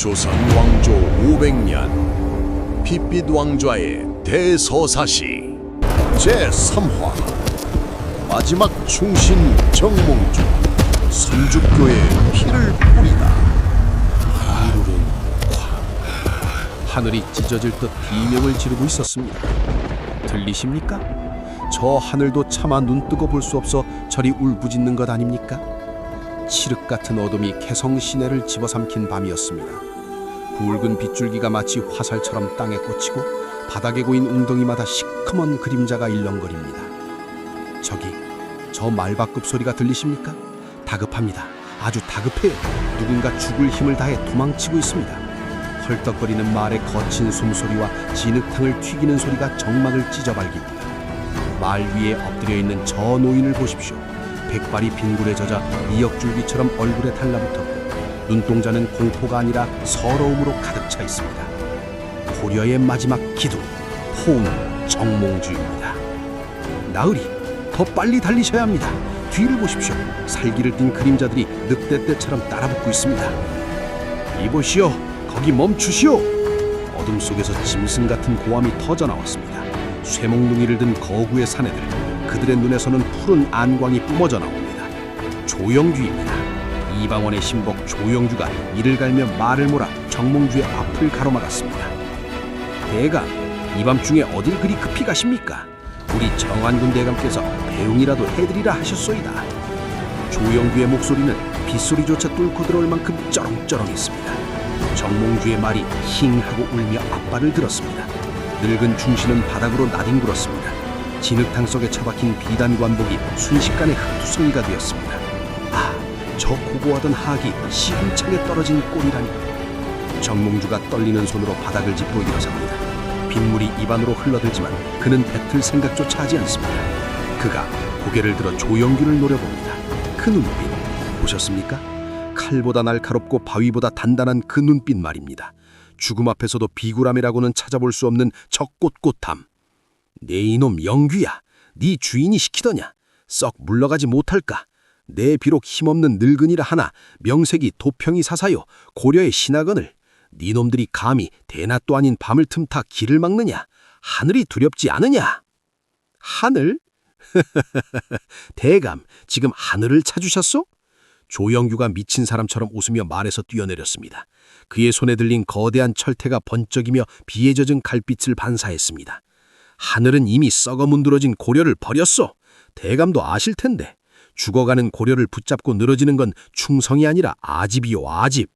조선 왕조 500년 빛빛 왕좌의 대서사시 제3화 마지막 충신 정몽주 선주교의 피를 뿌리다. 하늘이 찢어질 듯 비명을 지르고 있었습니다. 들리십니까? 저 하늘도 차마 눈뜨고 볼 수 없어 저리 울부짖는 것 아닙니까? 칠흑 같은 어둠이 개성 시내를 집어삼킨 밤이었습니다. 붉은 빗줄기가 마치 화살처럼 땅에 꽂히고 바닥에 고인 웅덩이마다 시커먼 그림자가 일렁거립니다. 저기 저 말박급 소리가 들리십니까? 다급합니다. 아주 다급해요. 누군가 죽을 힘을 다해 도망치고 있습니다. 헐떡거리는 말의 거친 숨소리와 진흙탕을 튀기는 소리가 정막을 찢어발깁니다. 말 위에 엎드려 있는 저 노인을 보십시오. 백발이 빈굴에 젖어 미역줄기처럼 얼굴에 달라붙었고 눈동자는 공포가 아니라 서러움으로 가득 차 있습니다. 고려의 마지막 기둥, 포옹 정몽주입니다. 나으리, 더 빨리 달리셔야 합니다. 뒤를 보십시오. 살기를 띤 그림자들이 늑대 떼처럼 따라붙고 있습니다. 이보시오, 거기 멈추시오. 어둠 속에서 짐승 같은 고함이 터져 나왔습니다. 쇠몽둥이를 든 거구의 사내들, 그들의 눈에서는 푸른 안광이 뿜어져 나옵니다. 조영규입니다. 이방원의 신복 조영규가 이를 갈며 말을 몰아 정몽주의 앞을 가로막았습니다. 대감, 이 밤중에 어딜 그리 급히 가십니까? 우리 정안군 대감께서 배웅이라도 해드리라 하셨소이다. 조영규의 목소리는 빗소리조차 뚫고 들어올 만큼 쩌렁쩌렁했습니다. 정몽주의 말이 힝하고 울며 앞발을 들었습니다. 늙은 중신은 바닥으로 나뒹굴었습니다. 진흙탕 속에 처박힌 비단 관복이 순식간에 흙투성이가 되었습니다. 아, 저 고고하던 하악이 시궁창에 떨어진 꼴이라니. 정몽주가 떨리는 손으로 바닥을 짚고 일어섭니다. 빗물이 입안으로 흘러들지만 그는 뱉을 생각조차 하지 않습니다. 그가 고개를 들어 조영규를 노려봅니다. 그 눈빛 보셨습니까? 칼보다 날카롭고 바위보다 단단한 그 눈빛 말입니다. 죽음 앞에서도 비굴함이라고는 찾아볼 수 없는 저 꼿꼿함. 네 이놈 영규야, 네 주인이 시키더냐? 썩 물러가지 못할까? 내 비록 힘없는 늙은이라 하나 명색이 도평이 사사요 고려의 신하건을 네 놈들이 감히 대낮도 아닌 밤을 틈타 길을 막느냐? 하늘이 두렵지 않으냐? 하늘? 대감, 지금 하늘을 찾으셨소? 조영규가 미친 사람처럼 웃으며 말에서 뛰어내렸습니다. 그의 손에 들린 거대한 철퇴가 번쩍이며 비에 젖은 갈빛을 반사했습니다. 하늘은 이미 썩어 문드러진 고려를 버렸소. 대감도 아실 텐데 죽어가는 고려를 붙잡고 늘어지는 건 충성이 아니라 아집이요, 아집.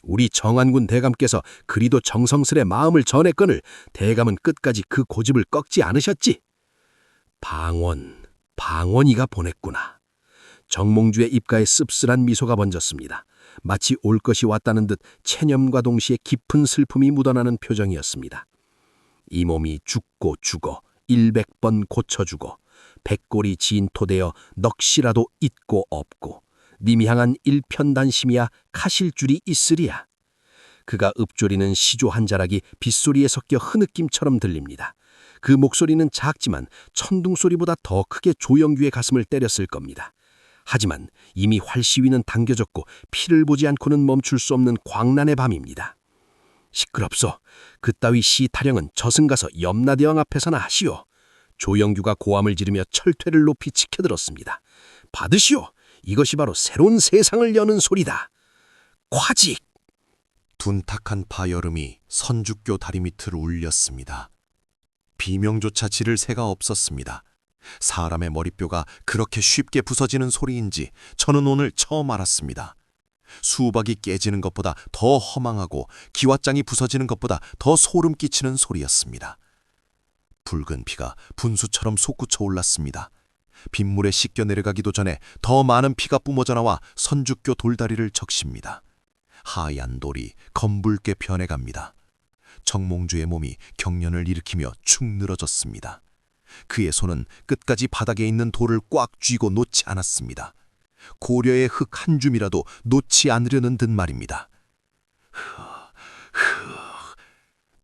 우리 정안군 대감께서 그리도 정성스레 마음을 전했거늘 대감은 끝까지 그 고집을 꺾지 않으셨지. 방원이가 보냈구나. 정몽주의 입가에 씁쓸한 미소가 번졌습니다. 마치 올 것이 왔다는 듯 체념과 동시에 깊은 슬픔이 묻어나는 표정이었습니다. 이 몸이 죽고 죽어 100번 고쳐주고 백골이 진토되어 넋이라도 있고 없고 님이 향한 일편단심이야 카실 줄이 있으리야. 그가 읊조리는 시조 한 자락이 빗소리에 섞여 흐느낌처럼 들립니다. 그 목소리는 작지만 천둥소리보다 더 크게 조영규의 가슴을 때렸을 겁니다. 하지만 이미 활시위는 당겨졌고 피를 보지 않고는 멈출 수 없는 광란의 밤입니다. 시끄럽소. 그따위 시 타령은 저승가서 염라대왕 앞에서나 하시오. 조영규가 고함을 지르며 철퇴를 높이 치켜들었습니다. 받으시오. 이것이 바로 새로운 세상을 여는 소리다. 콰직! 둔탁한 파여름이 선주교 다리 밑을 울렸습니다. 비명조차 지를 새가 없었습니다. 사람의 머리뼈가 그렇게 쉽게 부서지는 소리인지 저는 오늘 처음 알았습니다. 수박이 깨지는 것보다 더 허망하고 기왓장이 부서지는 것보다 더 소름 끼치는 소리였습니다. 붉은 피가 분수처럼 솟구쳐 올랐습니다. 빗물에 씻겨 내려가기도 전에 더 많은 피가 뿜어져 나와 선주교 돌다리를 적십니다. 하얀 돌이 검붉게 변해갑니다. 정몽주의 몸이 경련을 일으키며 축 늘어졌습니다. 그의 손은 끝까지 바닥에 있는 돌을 꽉 쥐고 놓지 않았습니다. 고려의 흙 한 줌이라도 놓지 않으려는 듯 말입니다.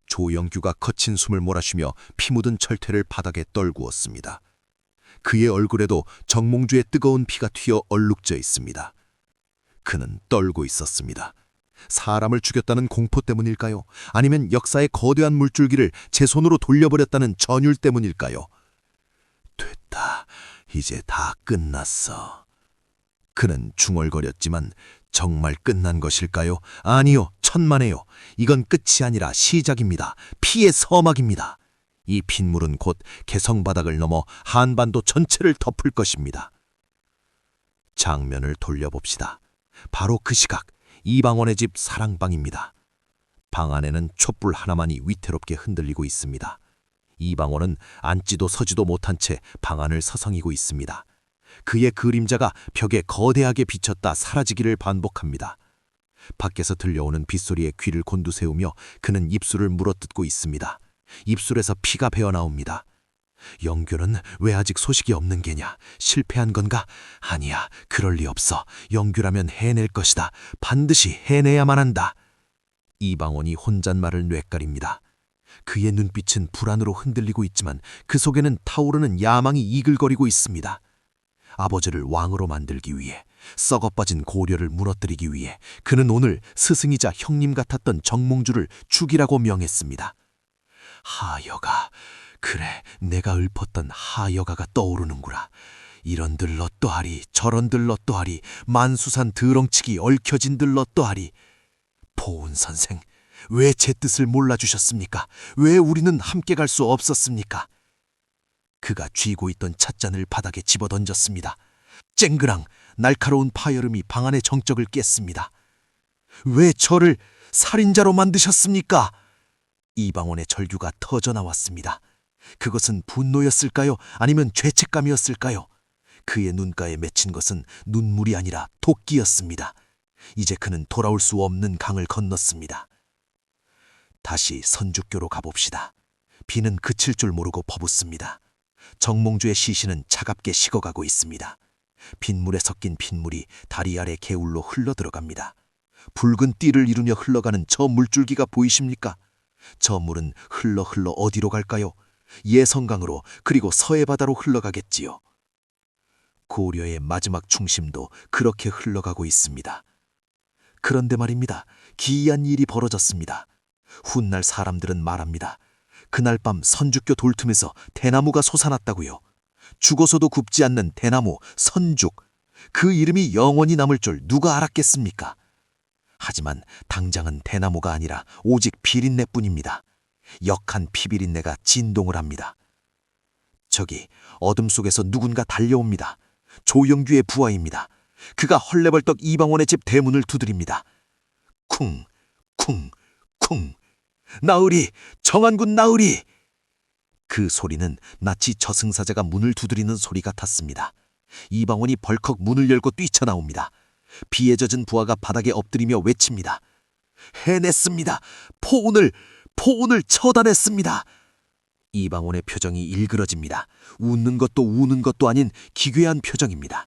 조영규가 거친 숨을 몰아쉬며 피 묻은 철퇴를 바닥에 떨구었습니다. 그의 얼굴에도 정몽주의 뜨거운 피가 튀어 얼룩져 있습니다. 그는 떨고 있었습니다. 사람을 죽였다는 공포 때문일까요? 아니면 역사의 거대한 물줄기를 제 손으로 돌려버렸다는 전율 때문일까요? 됐다. 이제 다 끝났어. 그는 중얼거렸지만 정말 끝난 것일까요? 아니요, 천만에요. 이건 끝이 아니라 시작입니다. 피의 서막입니다. 이 빗물은 곧 개성바닥을 넘어 한반도 전체를 덮을 것입니다. 장면을 돌려봅시다. 바로 그 시각, 이방원의 집 사랑방입니다. 방 안에는 촛불 하나만이 위태롭게 흔들리고 있습니다. 이방원은 앉지도 서지도 못한 채 방 안을 서성이고 있습니다. 그의 그림자가 벽에 거대하게 비쳤다 사라지기를 반복합니다. 밖에서 들려오는 빗소리에 귀를 곤두세우며 그는 입술을 물어뜯고 있습니다. 입술에서 피가 배어나옵니다. 영규는 왜 아직 소식이 없는 게냐? 실패한 건가? 아니야, 그럴 리 없어. 영규라면 해낼 것이다. 반드시 해내야만 한다. 이방원이 혼잣말을 뇌까립니다. 그의 눈빛은 불안으로 흔들리고 있지만 그 속에는 타오르는 야망이 이글거리고 있습니다. 아버지를 왕으로 만들기 위해, 썩어빠진 고려를 무너뜨리기 위해 그는 오늘 스승이자 형님 같았던 정몽주를 죽이라고 명했습니다. 하여가, 그래, 내가 읊었던 하여가가 떠오르는구나. 이런들 어떠하리, 저런들 어떠하리, 만수산 드렁치기 얽혀진들 어떠하리. 보은 선생, 왜 제 뜻을 몰라주셨습니까? 왜 우리는 함께 갈 수 없었습니까? 그가 쥐고 있던 찻잔을 바닥에 집어던졌습니다. 쨍그랑 날카로운 파열음이 방 안의 정적을 깼습니다. 왜 저를 살인자로 만드셨습니까? 이방원의 절규가 터져나왔습니다. 그것은 분노였을까요? 아니면 죄책감이었을까요? 그의 눈가에 맺힌 것은 눈물이 아니라 도끼였습니다. 이제 그는 돌아올 수 없는 강을 건넜습니다. 다시 선주교로 가봅시다. 비는 그칠 줄 모르고 퍼붓습니다. 정몽주의 시신은 차갑게 식어가고 있습니다. 빗물에 섞인 핏물이 다리 아래 개울로 흘러들어갑니다. 붉은 띠를 이루며 흘러가는 저 물줄기가 보이십니까? 저 물은 흘러 어디로 갈까요? 예성강으로, 그리고 서해바다로 흘러가겠지요. 고려의 마지막 중심도 그렇게 흘러가고 있습니다. 그런데 말입니다. 기이한 일이 벌어졌습니다. 훗날 사람들은 말합니다. 그날 밤 선죽교 돌틈에서 대나무가 솟아났다고요. 죽어서도 굽지 않는 대나무, 선죽. 그 이름이 영원히 남을 줄 누가 알았겠습니까? 하지만 당장은 대나무가 아니라 오직 비린내뿐입니다. 역한 피비린내가 진동을 합니다. 저기 어둠 속에서 누군가 달려옵니다. 조영규의 부하입니다. 그가 헐레벌떡 이방원의 집 대문을 두드립니다. 쿵, 쿵, 쿵. 나으리, 정한군 나으리! 그 소리는 마치 저승사자가 문을 두드리는 소리 같았습니다. 이방원이 벌컥 문을 열고 뛰쳐나옵니다. 비에 젖은 부하가 바닥에 엎드리며 외칩니다. 해냈습니다. 포운을 처단했습니다. 이방원의 표정이 일그러집니다. 웃는 것도 우는 것도 아닌 기괴한 표정입니다.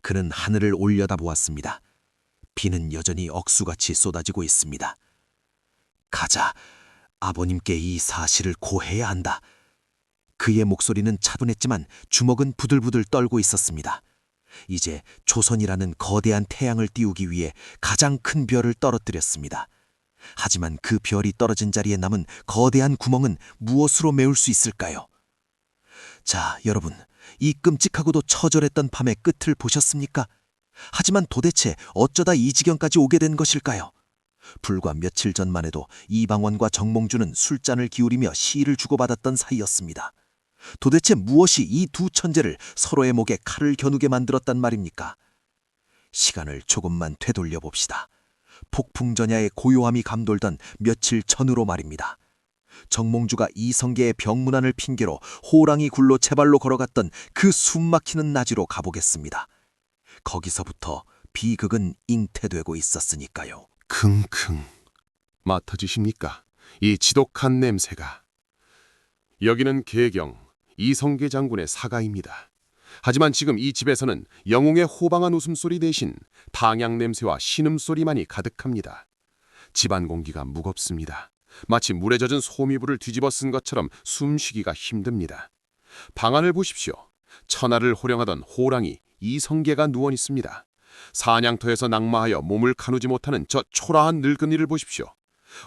그는 하늘을 올려다보았습니다. 비는 여전히 억수같이 쏟아지고 있습니다. 가자. 아버님께 이 사실을 고해야 한다. 그의 목소리는 차분했지만 주먹은 부들부들 떨고 있었습니다. 이제 조선이라는 거대한 태양을 띄우기 위해 가장 큰 별을 떨어뜨렸습니다. 하지만 그 별이 떨어진 자리에 남은 거대한 구멍은 무엇으로 메울 수 있을까요? 자, 여러분, 이 끔찍하고도 처절했던 밤의 끝을 보셨습니까? 하지만 도대체 어쩌다 이 지경까지 오게 된 것일까요? 불과 며칠 전만 해도 이방원과 정몽주는 술잔을 기울이며 시를 주고받았던 사이였습니다. 도대체 무엇이 이 두 천재를 서로의 목에 칼을 겨누게 만들었단 말입니까? 시간을 조금만 되돌려 봅시다. 폭풍전야의 고요함이 감돌던 며칠 전으로 말입니다. 정몽주가 이성계의 병문안을 핑계로 호랑이 굴로 제발로 걸어갔던 그 숨막히는 낮으로 가보겠습니다. 거기서부터 비극은 잉태되고 있었으니까요. 킁킁 맡아주십니까? 이 지독한 냄새가. 여기는 계경 이성계 장군의 사가입니다. 하지만 지금 이 집에서는 영웅의 호방한 웃음소리 대신 탕양 냄새와 신음소리만이 가득합니다. 집안 공기가 무겁습니다. 마치 물에 젖은 소미불을 뒤집어 쓴 것처럼 숨쉬기가 힘듭니다. 방 안을 보십시오. 천하를 호령하던 호랑이 이성계가 누워 있습니다. 사냥터에서 낙마하여 몸을 가누지 못하는 저 초라한 늙은이를 보십시오.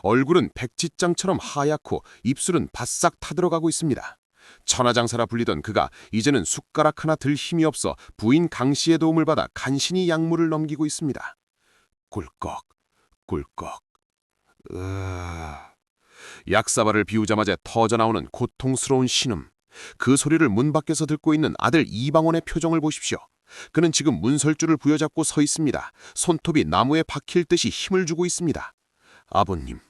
얼굴은 백지장처럼 하얗고 입술은 바싹 타들어가고 있습니다. 천하장사라 불리던 그가 이제는 숟가락 하나 들 힘이 없어 부인 강씨의 도움을 받아 간신히 약물을 넘기고 있습니다. 꿀꺽, 꿀꺽. 약사발을 비우자마자 터져나오는 고통스러운 신음. 그 소리를 문 밖에서 듣고 있는 아들 이방원의 표정을 보십시오. 그는 지금 문설주를 부여잡고 서 있습니다. 손톱이 나무에 박힐 듯이 힘을 주고 있습니다. 아버님,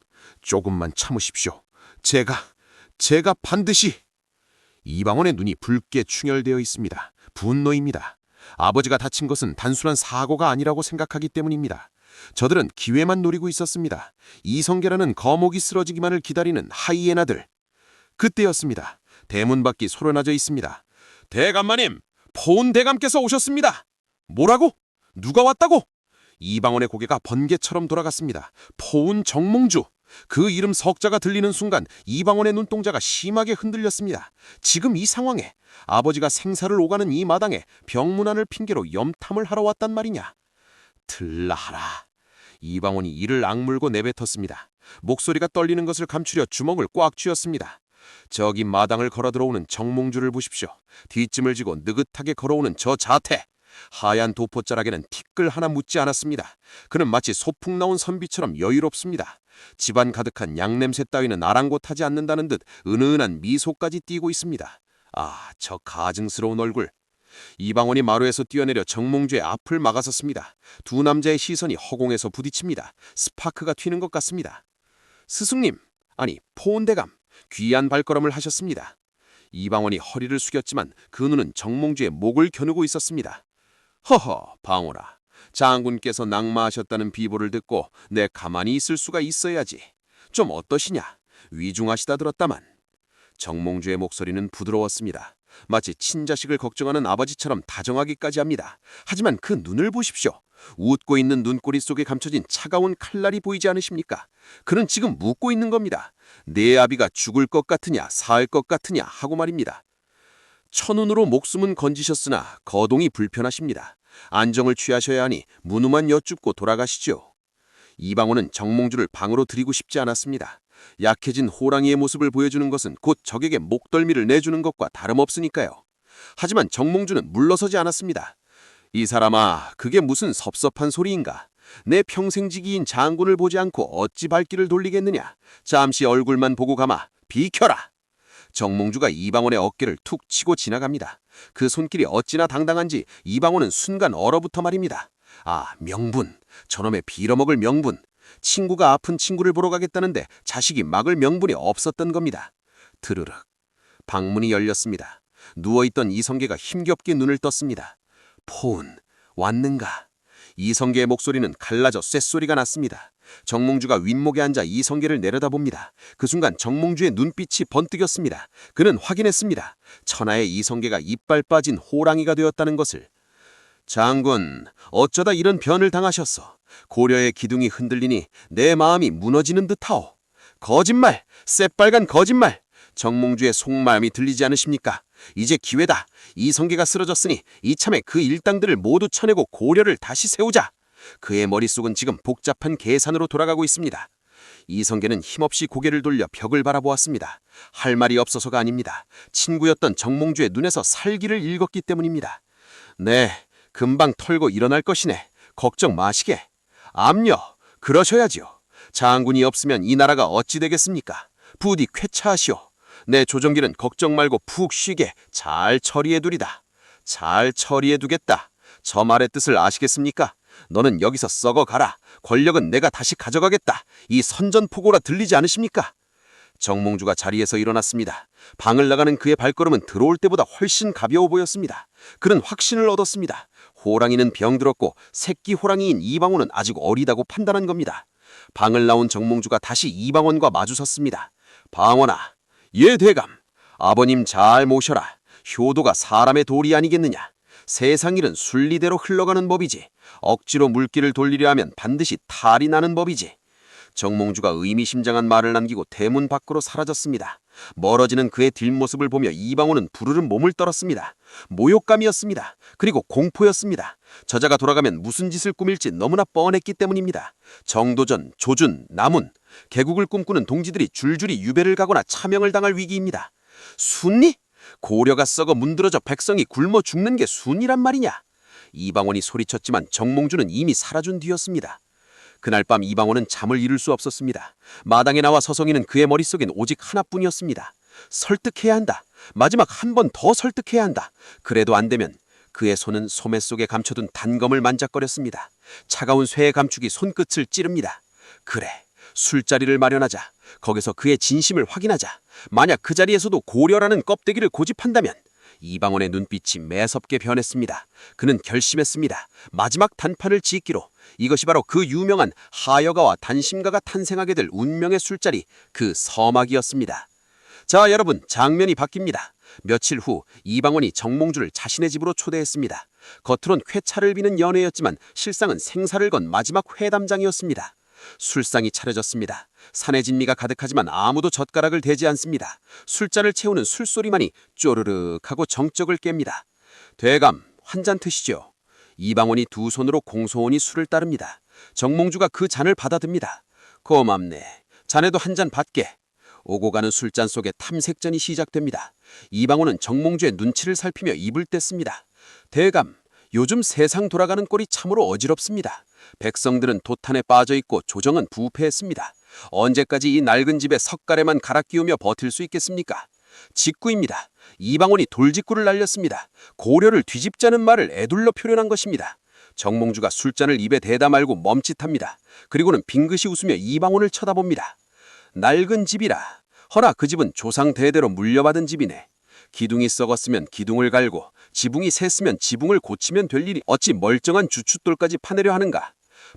조금만 참으십시오. 제가 반드시... 이방원의 눈이 붉게 충혈되어 있습니다. 분노입니다. 아버지가 다친 것은 단순한 사고가 아니라고 생각하기 때문입니다. 저들은 기회만 노리고 있었습니다. 이성계라는 거목이 쓰러지기만을 기다리는 하이에나들. 그때였습니다. 대문 밖이 소란나져 있습니다. 대감마님, 포은 대감께서 오셨습니다. 뭐라고? 누가 왔다고? 이방원의 고개가 번개처럼 돌아갔습니다. 포은 정몽주. 그 이름 석자가 들리는 순간 이방원의 눈동자가 심하게 흔들렸습니다. 지금 이 상황에 아버지가 생사를 오가는 이 마당에 병문안을 핑계로 염탐을 하러 왔단 말이냐. 들라하라. 이방원이 이를 악물고 내뱉었습니다. 목소리가 떨리는 것을 감추려 주먹을 꽉 쥐었습니다. 저기 마당을 걸어 들어오는 정몽주를 보십시오. 뒷짐을 지고 느긋하게 걸어오는 저 자태. 하얀 도포자락에는 티끌 하나 묻지 않았습니다. 그는 마치 소풍 나온 선비처럼 여유롭습니다. 집안 가득한 양냄새 따위는 아랑곳하지 않는다는 듯 은은한 미소까지 띠고 있습니다. 아, 저 가증스러운 얼굴. 이방원이 마루에서 뛰어내려 정몽주의 앞을 막아섰습니다. 두 남자의 시선이 허공에서 부딪힙니다. 스파크가 튀는 것 같습니다. 스승님, 아니 포은대감, 귀한 발걸음을 하셨습니다. 이방원이 허리를 숙였지만 그 눈은 정몽주의 목을 겨누고 있었습니다. 허허, 방울아. 장군께서 낙마하셨다는 비보를 듣고 내 가만히 있을 수가 있어야지. 좀 어떠시냐? 위중하시다 들었다만. 정몽주의 목소리는 부드러웠습니다. 마치 친자식을 걱정하는 아버지처럼 다정하기까지 합니다. 하지만 그 눈을 보십시오. 웃고 있는 눈꼬리 속에 감춰진 차가운 칼날이 보이지 않으십니까? 그는 지금 묻고 있는 겁니다. 내 아비가 죽을 것 같으냐 살 것 같으냐 하고 말입니다. 천운으로 목숨은 건지셨으나 거동이 불편하십니다. 안정을 취하셔야 하니 문우만 여쭙고 돌아가시죠. 이방원은 정몽주를 방으로 들이고 싶지 않았습니다. 약해진 호랑이의 모습을 보여주는 것은 곧 적에게 목덜미를 내주는 것과 다름없으니까요. 하지만 정몽주는 물러서지 않았습니다. 이 사람아, 그게 무슨 섭섭한 소리인가? 내 평생지기인 장군을 보지 않고 어찌 발길을 돌리겠느냐? 잠시 얼굴만 보고 가마, 비켜라! 정몽주가 이방원의 어깨를 툭 치고 지나갑니다. 그 손길이 어찌나 당당한지 이방원은 순간 얼어붙어 말입니다. 아, 명분! 저놈의 빌어먹을 명분! 친구가 아픈 친구를 보러 가겠다는데 자식이 막을 명분이 없었던 겁니다. 드르륵. 방문이 열렸습니다. 누워있던 이성계가 힘겹게 눈을 떴습니다. 포은, 왔는가? 이성계의 목소리는 갈라져 쇳소리가 났습니다. 정몽주가 윗목에 앉아 이성계를 내려다봅니다. 그 순간 정몽주의 눈빛이 번뜩였습니다. 그는 확인했습니다. 천하의 이성계가 이빨 빠진 호랑이가 되었다는 것을. 장군, 어쩌다 이런 변을 당하셨어. 고려의 기둥이 흔들리니 내 마음이 무너지는 듯하오. 거짓말! 새빨간 거짓말! 정몽주의 속마음이 들리지 않으십니까? 이제 기회다. 이성계가 쓰러졌으니 이참에 그 일당들을 모두 쳐내고 고려를 다시 세우자. 그의 머릿속은 지금 복잡한 계산으로 돌아가고 있습니다. 이성계는 힘없이 고개를 돌려 벽을 바라보았습니다. 할 말이 없어서가 아닙니다. 친구였던 정몽주의 눈에서 살기를 읽었기 때문입니다. 네, 금방 털고 일어날 것이네. 걱정 마시게. 암요, 그러셔야지요. 장군이 없으면 이 나라가 어찌 되겠습니까? 부디 쾌차하시오. 내 조정길은 걱정 말고 푹 쉬게 잘 처리해두리다. 잘 처리해두겠다. 저 말의 뜻을 아시겠습니까? 너는 여기서 썩어가라. 권력은 내가 다시 가져가겠다. 이 선전포고라 들리지 않으십니까? 정몽주가 자리에서 일어났습니다. 방을 나가는 그의 발걸음은 들어올 때보다 훨씬 가벼워 보였습니다. 그는 확신을 얻었습니다. 호랑이는 병들었고 새끼 호랑이인 이방원은 아직 어리다고 판단한 겁니다. 방을 나온 정몽주가 다시 이방원과 마주섰습니다. 방원아, 예 대감, 아버님 잘 모셔라. 효도가 사람의 도리 아니겠느냐. 세상 일은 순리대로 흘러가는 법이지. 억지로 물길을 돌리려 하면 반드시 탈이 나는 법이지. 정몽주가 의미심장한 말을 남기고 대문 밖으로 사라졌습니다. 멀어지는 그의 뒷모습을 보며 이방원은 부르릉 몸을 떨었습니다. 모욕감이었습니다. 그리고 공포였습니다. 저자가 돌아가면 무슨 짓을 꾸밀지 너무나 뻔했기 때문입니다. 정도전, 조준, 남운, 개국을 꿈꾸는 동지들이 줄줄이 유배를 가거나 차명을 당할 위기입니다. 순리? 고려가 썩어 문드러져 백성이 굶어 죽는 게 순이란 말이냐? 이방원이 소리쳤지만 정몽주는 이미 사라진 뒤였습니다. 그날 밤 이방원은 잠을 이룰 수 없었습니다. 마당에 나와 서성이는 그의 머릿속엔 오직 하나뿐이었습니다. 설득해야 한다. 마지막 한 번 더 설득해야 한다. 그래도 안 되면 그의 손은 소매 속에 감춰둔 단검을 만작거렸습니다. 차가운 쇠의 감축이 손끝을 찌릅니다. 그래, 술자리를 마련하자. 거기서 그의 진심을 확인하자. 만약 그 자리에서도 고려라는 껍데기를 고집한다면. 이방원의 눈빛이 매섭게 변했습니다. 그는 결심했습니다. 마지막 단판을 짓기로. 이것이 바로 그 유명한 하여가와 단심가가 탄생하게 될 운명의 술자리, 그 서막이었습니다. 자, 여러분, 장면이 바뀝니다. 며칠 후 이방원이 정몽주를 자신의 집으로 초대했습니다. 겉으론 쾌차를 비는 연회였지만 실상은 생사를 건 마지막 회담장이었습니다. 술상이 차려졌습니다. 산의 진미가 가득하지만 아무도 젓가락을 대지 않습니다. 술잔을 채우는 술소리만이 쪼르륵하고 정적을 깹니다. 대감, 한 잔 드시죠. 이방원이 두 손으로 공손히 술을 따릅니다. 정몽주가 그 잔을 받아듭니다. 고맙네. 자네도 한 잔 받게. 오고 가는 술잔 속에 탐색전이 시작됩니다. 이방원은 정몽주의 눈치를 살피며 입을 뗐습니다. 대감, 요즘 세상 돌아가는 꼴이 참으로 어지럽습니다. 백성들은 도탄에 빠져있고 조정은 부패했습니다. 언제까지 이 낡은 집에 석가래만 갈아 끼우며 버틸 수 있겠습니까? 직구입니다. 이방원이 돌직구를 날렸습니다. 고려를 뒤집자는 말을 애둘러 표현한 것입니다. 정몽주가 술잔을 입에 대다 말고 멈칫합니다. 그리고는 빙긋이 웃으며 이방원을 쳐다봅니다. 낡은 집이라. 허나 그 집은 조상 대대로 물려받은 집이네. 기둥이 썩었으면 기둥을 갈고 지붕이 샜으면 지붕을 고치면 될 일이 어찌 멀쩡한 주춧돌까지 파내려 하는가.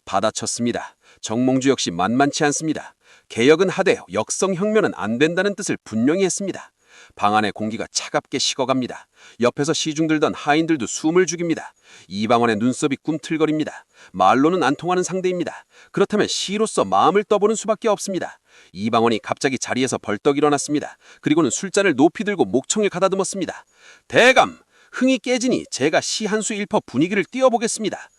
받아쳤습니다. 정몽주 역시 만만치 않습니다. 개혁은 하되 역성혁명은 안 된다는 뜻을 분명히 했습니다. 방 안의 공기가 차갑게 식어갑니다. 옆에서 시중 들던 하인들도 숨을 죽입니다. 이방원의 눈썹이 꿈틀거립니다. 말로는 안 통하는 상대입니다. 그렇다면 시로서 마음을 떠보는 수밖에 없습니다. 이방원이 갑자기 자리에서 벌떡 일어났습니다. 그리고는 술잔을 높이 들고 목청을 가다듬었습니다. 대감, 흥이 깨지니 제가 시 한 수 읽어 분위기를 띄워보겠습니다.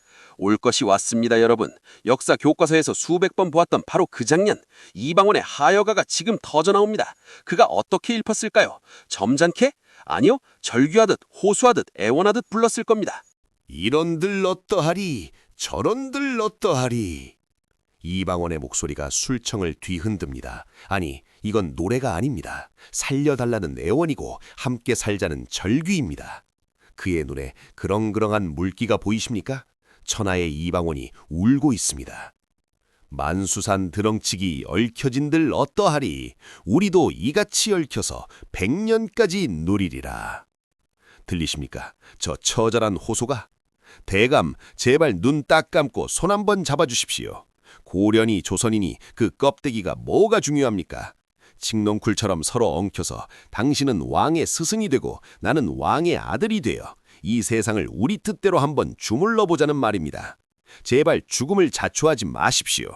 올 것이 왔습니다, 여러분. 역사 교과서에서 수백 번 보았던 바로 그 장면. 이방원의 하여가가 지금 터져나옵니다. 그가 어떻게 읽었을까요? 점잖게? 아니요, 절규하듯 호소하듯 애원하듯 불렀을 겁니다. 이런들 어떠하리, 저런들 어떠하리. 이방원의 목소리가 술청을 뒤흔듭니다. 아니, 이건 노래가 아닙니다. 살려달라는 애원이고 함께 살자는 절규입니다. 그의 눈에 그렁그렁한 물기가 보이십니까? 천하의 이방원이 울고 있습니다. 만수산 드렁치기 얽혀진들 어떠하리. 우리도 이같이 얽혀서 100년까지 누리리라. 들리십니까? 저 처절한 호소가. 대감, 제발 눈 딱 감고 손 한번 잡아주십시오. 고려니 조선이니 그 껍데기가 뭐가 중요합니까? 칡넝쿨처럼 서로 엉켜서 당신은 왕의 스승이 되고 나는 왕의 아들이 되어 이 세상을 우리 뜻대로 한번 주물러 보자는 말입니다. 제발 죽음을 자초하지 마십시오.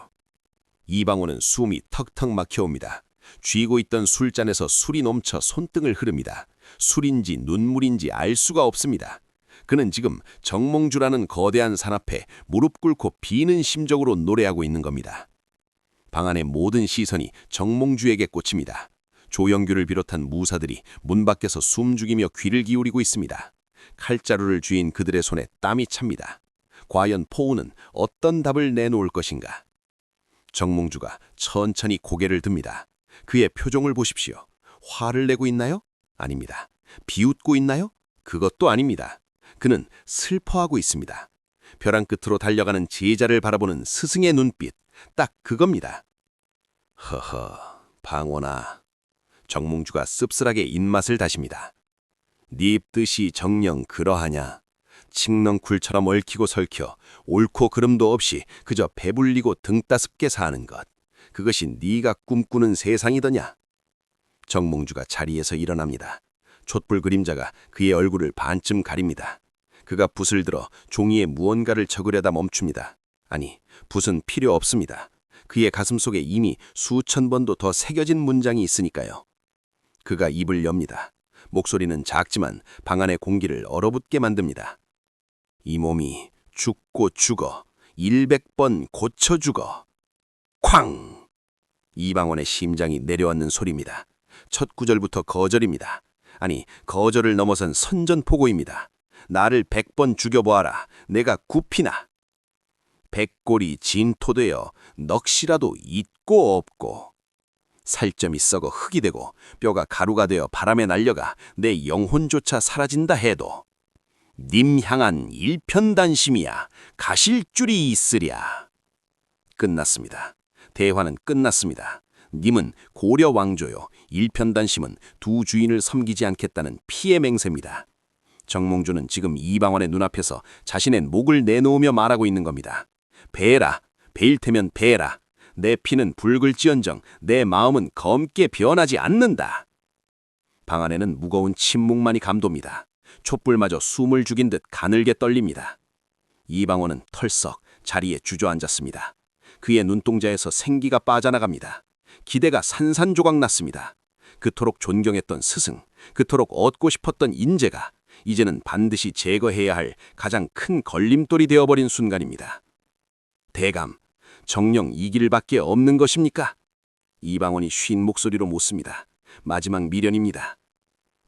이방원은 숨이 턱턱 막혀옵니다. 쥐고 있던 술잔에서 술이 넘쳐 손등을 흐릅니다. 술인지 눈물인지 알 수가 없습니다. 그는 지금 정몽주라는 거대한 산 앞에 무릎 꿇고 비는 심적으로 노래하고 있는 겁니다. 방 안의 모든 시선이 정몽주에게 꽂힙니다. 조영규를 비롯한 무사들이 문 밖에서 숨죽이며 귀를 기울이고 있습니다. 칼자루를 쥐인 그들의 손에 땀이 찹니다. 과연 포우는 어떤 답을 내놓을 것인가? 정몽주가 천천히 고개를 듭니다. 그의 표정을 보십시오. 화를 내고 있나요? 아닙니다. 비웃고 있나요? 그것도 아닙니다. 그는 슬퍼하고 있습니다. 벼랑 끝으로 달려가는 제자를 바라보는 스승의 눈빛, 딱 그겁니다. 허허, 방원아. 정몽주가 씁쓸하게 입맛을 다십니다. 네 뜻이 정녕 그러하냐. 칡넝쿨처럼 얽히고 설켜 옳고 그름도 없이 그저 배불리고 등따숩게 사는 것. 그것이 네가 꿈꾸는 세상이더냐. 정몽주가 자리에서 일어납니다. 촛불 그림자가 그의 얼굴을 반쯤 가립니다. 그가 붓을 들어 종이에 무언가를 적으려다 멈춥니다. 아니, 붓은 필요 없습니다. 그의 가슴 속에 이미 수천 번도 더 새겨진 문장이 있으니까요. 그가 입을 엽니다. 목소리는 작지만 방 안의 공기를 얼어붙게 만듭니다. 이 몸이 죽고 죽어 100번 고쳐 죽어. 쾅! 이방원의 심장이 내려앉는 소리입니다. 첫 구절부터 거절입니다. 아니, 거절을 넘어선 선전포고입니다. 나를 100번 죽여보아라. 내가 굽히나. 백골이 진토되어 넋이라도 있고 없고. 살점이 썩어 흙이 되고 뼈가 가루가 되어 바람에 날려가 내 영혼조차 사라진다 해도 님 향한 일편단심이야 가실 줄이 있으랴. 끝났습니다. 대화는 끝났습니다. 님은 고려 왕조요. 일편단심은 두 주인을 섬기지 않겠다는 피의 맹세입니다. 정몽주는 지금 이방원의 눈앞에서 자신의 목을 내놓으며 말하고 있는 겁니다. 배라, 배일 테면 배라. 내 피는 붉을지언정 내 마음은 검게 변하지 않는다. 방 안에는 무거운 침묵만이 감돕니다. 촛불마저 숨을 죽인 듯 가늘게 떨립니다. 이방원은 털썩 자리에 주저앉았습니다. 그의 눈동자에서 생기가 빠져나갑니다. 기대가 산산조각 났습니다. 그토록 존경했던 스승, 그토록 얻고 싶었던 인재가 이제는 반드시 제거해야 할 가장 큰 걸림돌이 되어버린 순간입니다. 대감, 정녕 이 길밖에 없는 것입니까? 이방원이 쉰 목소리로 묻습니다. 마지막 미련입니다.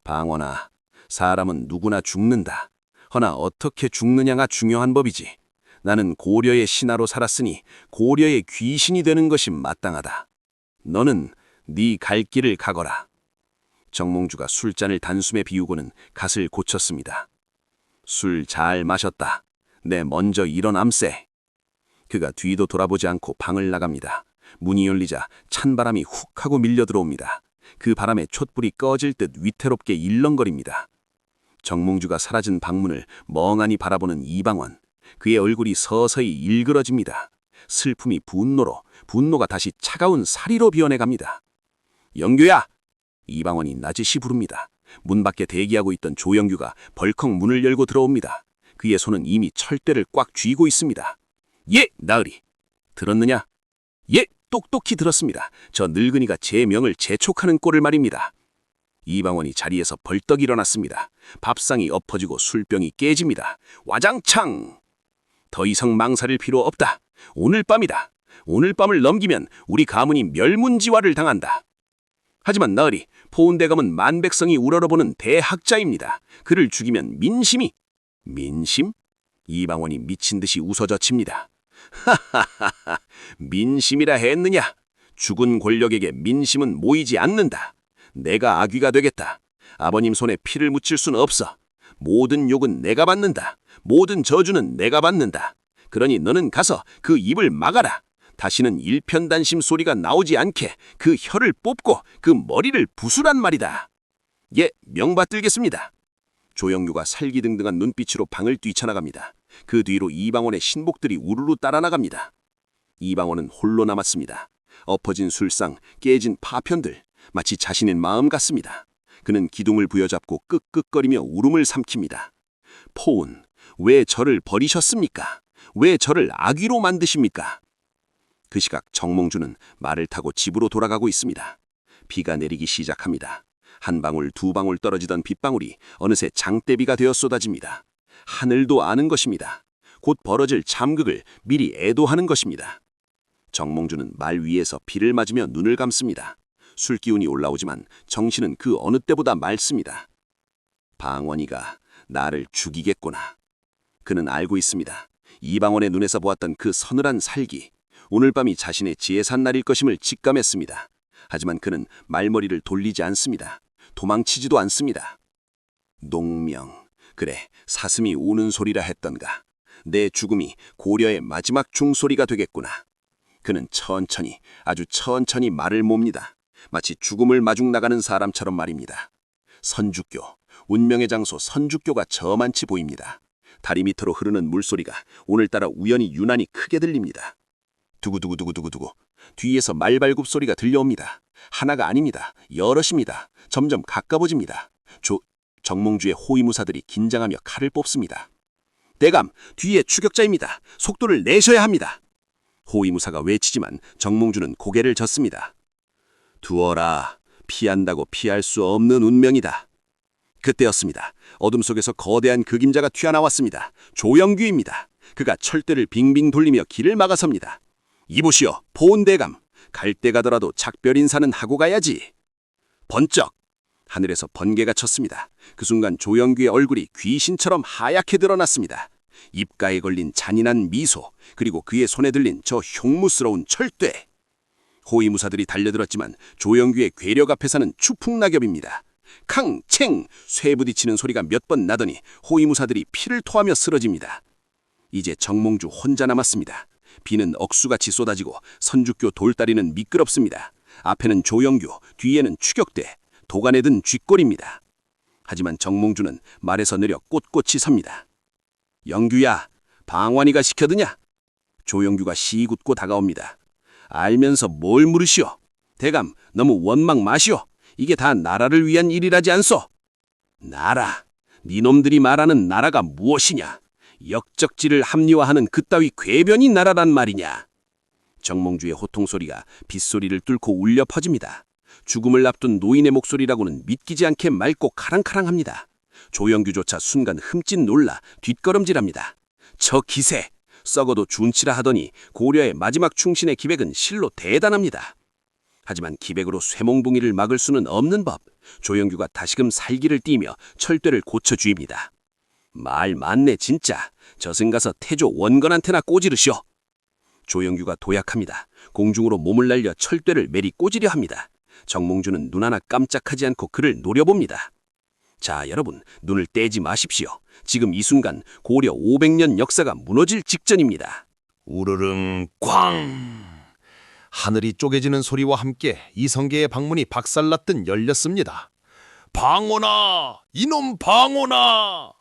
방원아, 사람은 누구나 죽는다. 허나 어떻게 죽느냐가 중요한 법이지. 나는 고려의 신하로 살았으니 고려의 귀신이 되는 것이 마땅하다. 너는 네 갈 길을 가거라. 정몽주가 술잔을 단숨에 비우고는 갓을 고쳤습니다. 술 잘 마셨다. 내 먼저 일어남세. 그가 뒤도 돌아보지 않고 방을 나갑니다. 문이 열리자 찬바람이 훅 하고 밀려 들어옵니다. 그 바람에 촛불이 꺼질 듯 위태롭게 일렁거립니다. 정몽주가 사라진 방문을 멍하니 바라보는 이방원. 그의 얼굴이 서서히 일그러집니다. 슬픔이 분노로, 분노가 다시 차가운 사리로 변해갑니다. 영규야! 이방원이 나짓이 부릅니다. 문 밖에 대기하고 있던 조영규가 벌컥 문을 열고 들어옵니다. 그의 손은 이미 철대를 꽉 쥐고 있습니다. 예, 나으리. 들었느냐? 예, 똑똑히 들었습니다. 저 늙은이가 제 명을 재촉하는 꼴을 말입니다. 이방원이 자리에서 벌떡 일어났습니다. 밥상이 엎어지고 술병이 깨집니다. 와장창! 더 이상 망설일 필요 없다. 오늘 밤이다. 오늘 밤을 넘기면 우리 가문이 멸문지화를 당한다. 하지만 나으리, 포운대감은 만백성이 우러러보는 대학자입니다. 그를 죽이면 민심이... 민심? 이방원이 미친 듯이 웃어젖힙니다. 하하하하, 민심이라 했느냐? 죽은 권력에게 민심은 모이지 않는다. 내가 악귀가 되겠다. 아버님 손에 피를 묻힐 수는 없어. 모든 욕은 내가 받는다. 모든 저주는 내가 받는다. 그러니 너는 가서 그 입을 막아라. 다시는 일편단심 소리가 나오지 않게 그 혀를 뽑고 그 머리를 부수란 말이다. 예, 명받들겠습니다. 조영규가 살기등등한 눈빛으로 방을 뛰쳐나갑니다. 그 뒤로 이방원의 신복들이 우르르 따라 나갑니다. 이방원은 홀로 남았습니다. 엎어진 술상, 깨진 파편들, 마치 자신의 마음 같습니다. 그는 기둥을 부여잡고 끄끄거리며 울음을 삼킵니다. 포운, 왜 저를 버리셨습니까? 왜 저를 악귀로 만드십니까? 그 시각 정몽주는 말을 타고 집으로 돌아가고 있습니다. 비가 내리기 시작합니다. 한 방울 두 방울 떨어지던 빗방울이 어느새 장대비가 되어 쏟아집니다. 하늘도 아는 것입니다. 곧 벌어질 참극을 미리 애도하는 것입니다. 정몽주는 말 위에서 비를 맞으며 눈을 감습니다. 술기운이 올라오지만 정신은 그 어느 때보다 맑습니다. 방원이가 나를 죽이겠구나. 그는 알고 있습니다. 이방원의 눈에서 보았던 그 서늘한 살기, 오늘 밤이 자신의 제삿날일 것임을 직감했습니다. 하지만 그는 말머리를 돌리지 않습니다. 도망치지도 않습니다. 농명, 그래, 사슴이 우는 소리라 했던가. 내 죽음이 고려의 마지막 중소리가 되겠구나. 그는 천천히, 아주 천천히 말을 몹니다. 마치 죽음을 마중 나가는 사람처럼 말입니다. 선주교, 운명의 장소 선주교가 저만치 보입니다. 다리 밑으로 흐르는 물소리가 오늘따라 우연히 유난히 크게 들립니다. 두구두구두구두구두구. 뒤에서 말발굽 소리가 들려옵니다. 하나가 아닙니다. 여럿입니다. 점점 가까워집니다. 정몽주의 호위무사들이 긴장하며 칼을 뽑습니다. 대감, 뒤에 추격자입니다. 속도를 내셔야 합니다. 호위무사가 외치지만 정몽주는 고개를 젓습니다. 두어라, 피한다고 피할 수 없는 운명이다. 그때였습니다. 어둠 속에서 거대한 그림자가 튀어나왔습니다. 조영규입니다. 그가 철대를 빙빙 돌리며 길을 막아섭니다. 이보시오, 보온대감. 갈 때 가더라도 작별 인사는 하고 가야지. 번쩍! 하늘에서 번개가 쳤습니다. 그 순간 조영규의 얼굴이 귀신처럼 하얗게 드러났습니다. 입가에 걸린 잔인한 미소, 그리고 그의 손에 들린 저 흉무스러운 철퇴. 호위무사들이 달려들었지만 조영규의 괴력 앞에서는 추풍낙엽입니다. 캉챙! 쇠 부딪히는 소리가 몇 번 나더니 호위무사들이 피를 토하며 쓰러집니다. 이제 정몽주 혼자 남았습니다. 비는 억수같이 쏟아지고 선주교 돌다리는 미끄럽습니다. 앞에는 조영규, 뒤에는 추격대, 도간에 든 쥐꼬리입니다. 하지만 정몽주는 말에서 내려 꼿꼿이 섭니다. 영규야, 방환이가 시켜드냐? 조영규가 시웃고 다가옵니다. 알면서 뭘 물으시오? 대감, 너무 원망 마시오. 이게 다 나라를 위한 일이라지 않소? 나라? 니놈들이 말하는 나라가 무엇이냐? 역적지를 합리화하는 그따위 궤변이 나라란 말이냐? 정몽주의 호통소리가 빗소리를 뚫고 울려 퍼집니다. 죽음을 앞둔 노인의 목소리라고는 믿기지 않게 맑고 카랑카랑합니다. 조영규조차 순간 흠칫 놀라 뒷걸음질합니다. 저 기세! 썩어도 준치라 하더니 고려의 마지막 충신의 기백은 실로 대단합니다. 하지만 기백으로 쇠몽둥이를 막을 수는 없는 법. 조영규가 다시금 살기를 띠며 철퇴를 고쳐주입니다. 말 많네 진짜. 저승 가서 태조 원건한테나 꼬지르시오. 조영규가 도약합니다. 공중으로 몸을 날려 철퇴를 매리 꼬지려 합니다. 정몽주는 눈 하나 깜짝하지 않고 그를 노려봅니다. 자, 여러분, 눈을 떼지 마십시오. 지금 이 순간 고려 500년 역사가 무너질 직전입니다. 우르릉 꽝! 하늘이 쪼개지는 소리와 함께 이성계의 방문이 박살났듯 열렸습니다. 방온아! 이놈 방온아!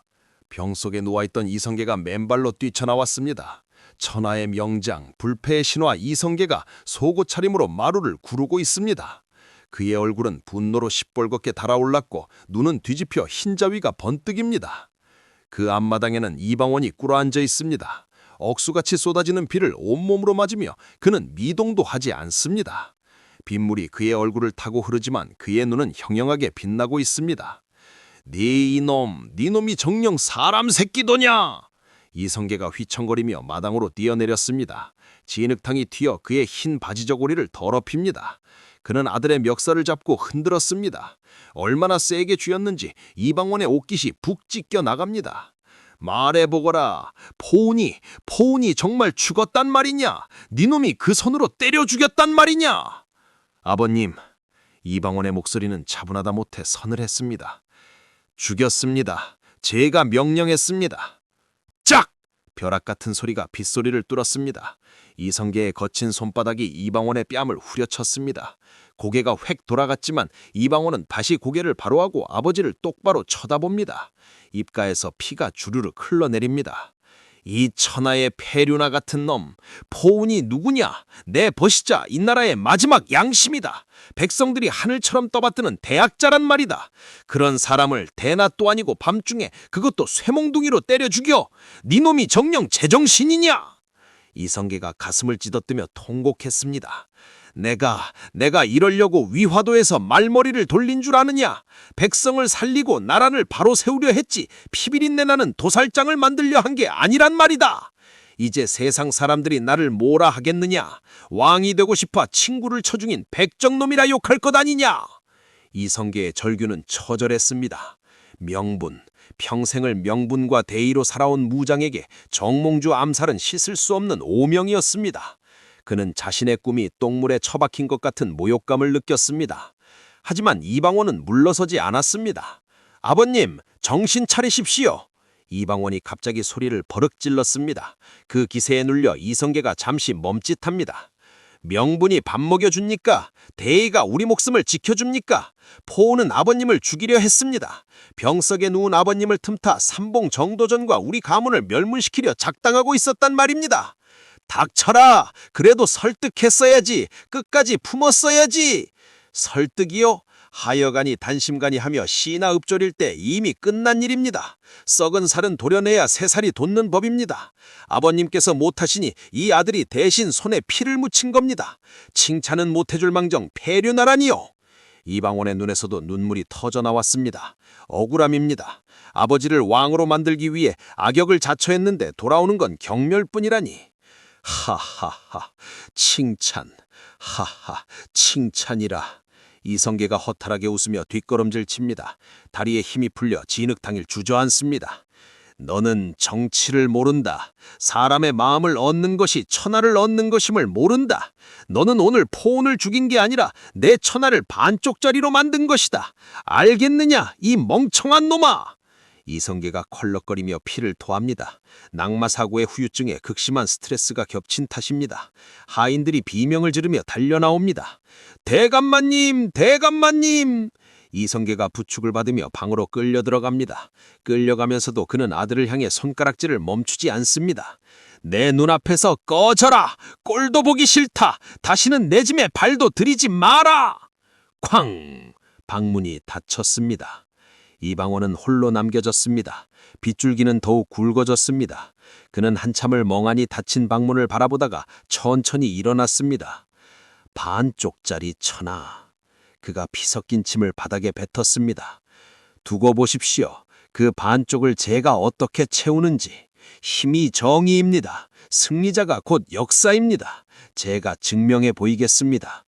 병 속에 누워있던 이성계가 맨발로 뛰쳐나왔습니다. 천하의 명장, 불패의 신화 이성계가 속옷 차림으로 마루를 구르고 있습니다. 그의 얼굴은 분노로 시뻘겋게 달아올랐고 눈은 뒤집혀 흰자위가 번뜩입니다. 그 앞마당에는 이방원이 꿇어앉아 있습니다. 억수같이 쏟아지는 비를 온몸으로 맞으며 그는 미동도 하지 않습니다. 빗물이 그의 얼굴을 타고 흐르지만 그의 눈은 형형하게 빛나고 있습니다. 네 이놈, 네 놈이 정녕 사람 새끼도냐? 이성계가 휘청거리며 마당으로 뛰어내렸습니다. 진흙탕이 튀어 그의 흰 바지 저고리를 더럽힙니다. 그는 아들의 멱살을 잡고 흔들었습니다. 얼마나 세게 쥐었는지 이방원의 옷깃이 북 찢겨 나갑니다. 말해보거라. 포운이 정말 죽었단 말이냐? 네 놈이 그 손으로 때려 죽였단 말이냐? 아버님, 이방원의 목소리는 차분하다 못해 서늘했습니다. 죽였습니다. 제가 명령했습니다. 짝! 벼락 같은 소리가 빗소리를 뚫었습니다. 이성계의 거친 손바닥이 이방원의 뺨을 후려쳤습니다. 고개가 획 돌아갔지만 이방원은 다시 고개를 바로하고 아버지를 똑바로 쳐다봅니다. 입가에서 피가 주르륵 흘러내립니다. 이 천하의 폐류나 같은 놈, 포운이 누구냐? 내 버시자 이 나라의 마지막 양심이다. 백성들이 하늘처럼 떠받드는 대학자란 말이다. 그런 사람을 대낮도 아니고 밤중에 그것도 쇠몽둥이로 때려 죽여. 네 놈이 정녕 제정신이냐? 이성계가 가슴을 찢어뜨며 통곡했습니다. 내가 이러려고 위화도에서 말머리를 돌린 줄 아느냐? 백성을 살리고 나라를 바로 세우려 했지 피비린내 나는 도살장을 만들려 한 게 아니란 말이다. 이제 세상 사람들이 나를 뭐라 하겠느냐? 왕이 되고 싶어 친구를 쳐중인 백정놈이라 욕할 것 아니냐? 이성계의 절규는 처절했습니다. 명분, 평생을 명분과 대의로 살아온 무장에게 정몽주 암살은 씻을 수 없는 오명이었습니다. 그는 자신의 꿈이 똥물에 처박힌 것 같은 모욕감을 느꼈습니다. 하지만 이방원은 물러서지 않았습니다. 아버님, 정신 차리십시오. 이방원이 갑자기 소리를 버럭 질렀습니다. 그 기세에 눌려 이성계가 잠시 멈칫합니다. 명분이 밥 먹여줍니까? 대의가 우리 목숨을 지켜줍니까? 포우는 아버님을 죽이려 했습니다. 병석에 누운 아버님을 틈타 삼봉 정도전과 우리 가문을 멸문시키려 작당하고 있었단 말입니다. 닥쳐라! 그래도 설득했어야지. 끝까지 품었어야지. 설득이요? 하여간이 단심간이 하며 씨나 읊조릴 때 이미 끝난 일입니다. 썩은 살은 도려내야 새 살이 돋는 법입니다. 아버님께서 못하시니 이 아들이 대신 손에 피를 묻힌 겁니다. 칭찬은 못해줄 망정 폐륜하라니요. 이방원의 눈에서도 눈물이 터져 나왔습니다. 억울함입니다. 아버지를 왕으로 만들기 위해 악역을 자처했는데 돌아오는 건 경멸뿐이라니. 하하하, 칭찬, 하하, 칭찬이라. 이성계가 허탈하게 웃으며 뒷걸음질 칩니다. 다리에 힘이 풀려 진흙탕을 주저앉습니다. 너는 정치를 모른다. 사람의 마음을 얻는 것이 천하를 얻는 것임을 모른다. 너는 오늘 포온을 죽인 게 아니라 내 천하를 반쪽짜리로 만든 것이다. 알겠느냐, 이 멍청한 놈아! 이성계가 컬럭거리며 피를 토합니다. 낙마사고의 후유증에 극심한 스트레스가 겹친 탓입니다. 하인들이 비명을 지르며 달려나옵니다. 대감마님! 대감마님! 이성계가 부축을 받으며 방으로 끌려 들어갑니다. 끌려가면서도 그는 아들을 향해 손가락질을 멈추지 않습니다. 내 눈앞에서 꺼져라! 꼴도 보기 싫다! 다시는 내 집에 발도 들이지 마라! 쾅! 방문이 닫혔습니다. 이방원은 홀로 남겨졌습니다. 빗줄기는 더욱 굵어졌습니다. 그는 한참을 멍하니 닫힌 방문을 바라보다가 천천히 일어났습니다. 반쪽짜리 천하. 그가 피 섞인 침을 바닥에 뱉었습니다. 두고 보십시오. 그 반쪽을 제가 어떻게 채우는지. 힘이 정의입니다. 승리자가 곧 역사입니다. 제가 증명해 보이겠습니다.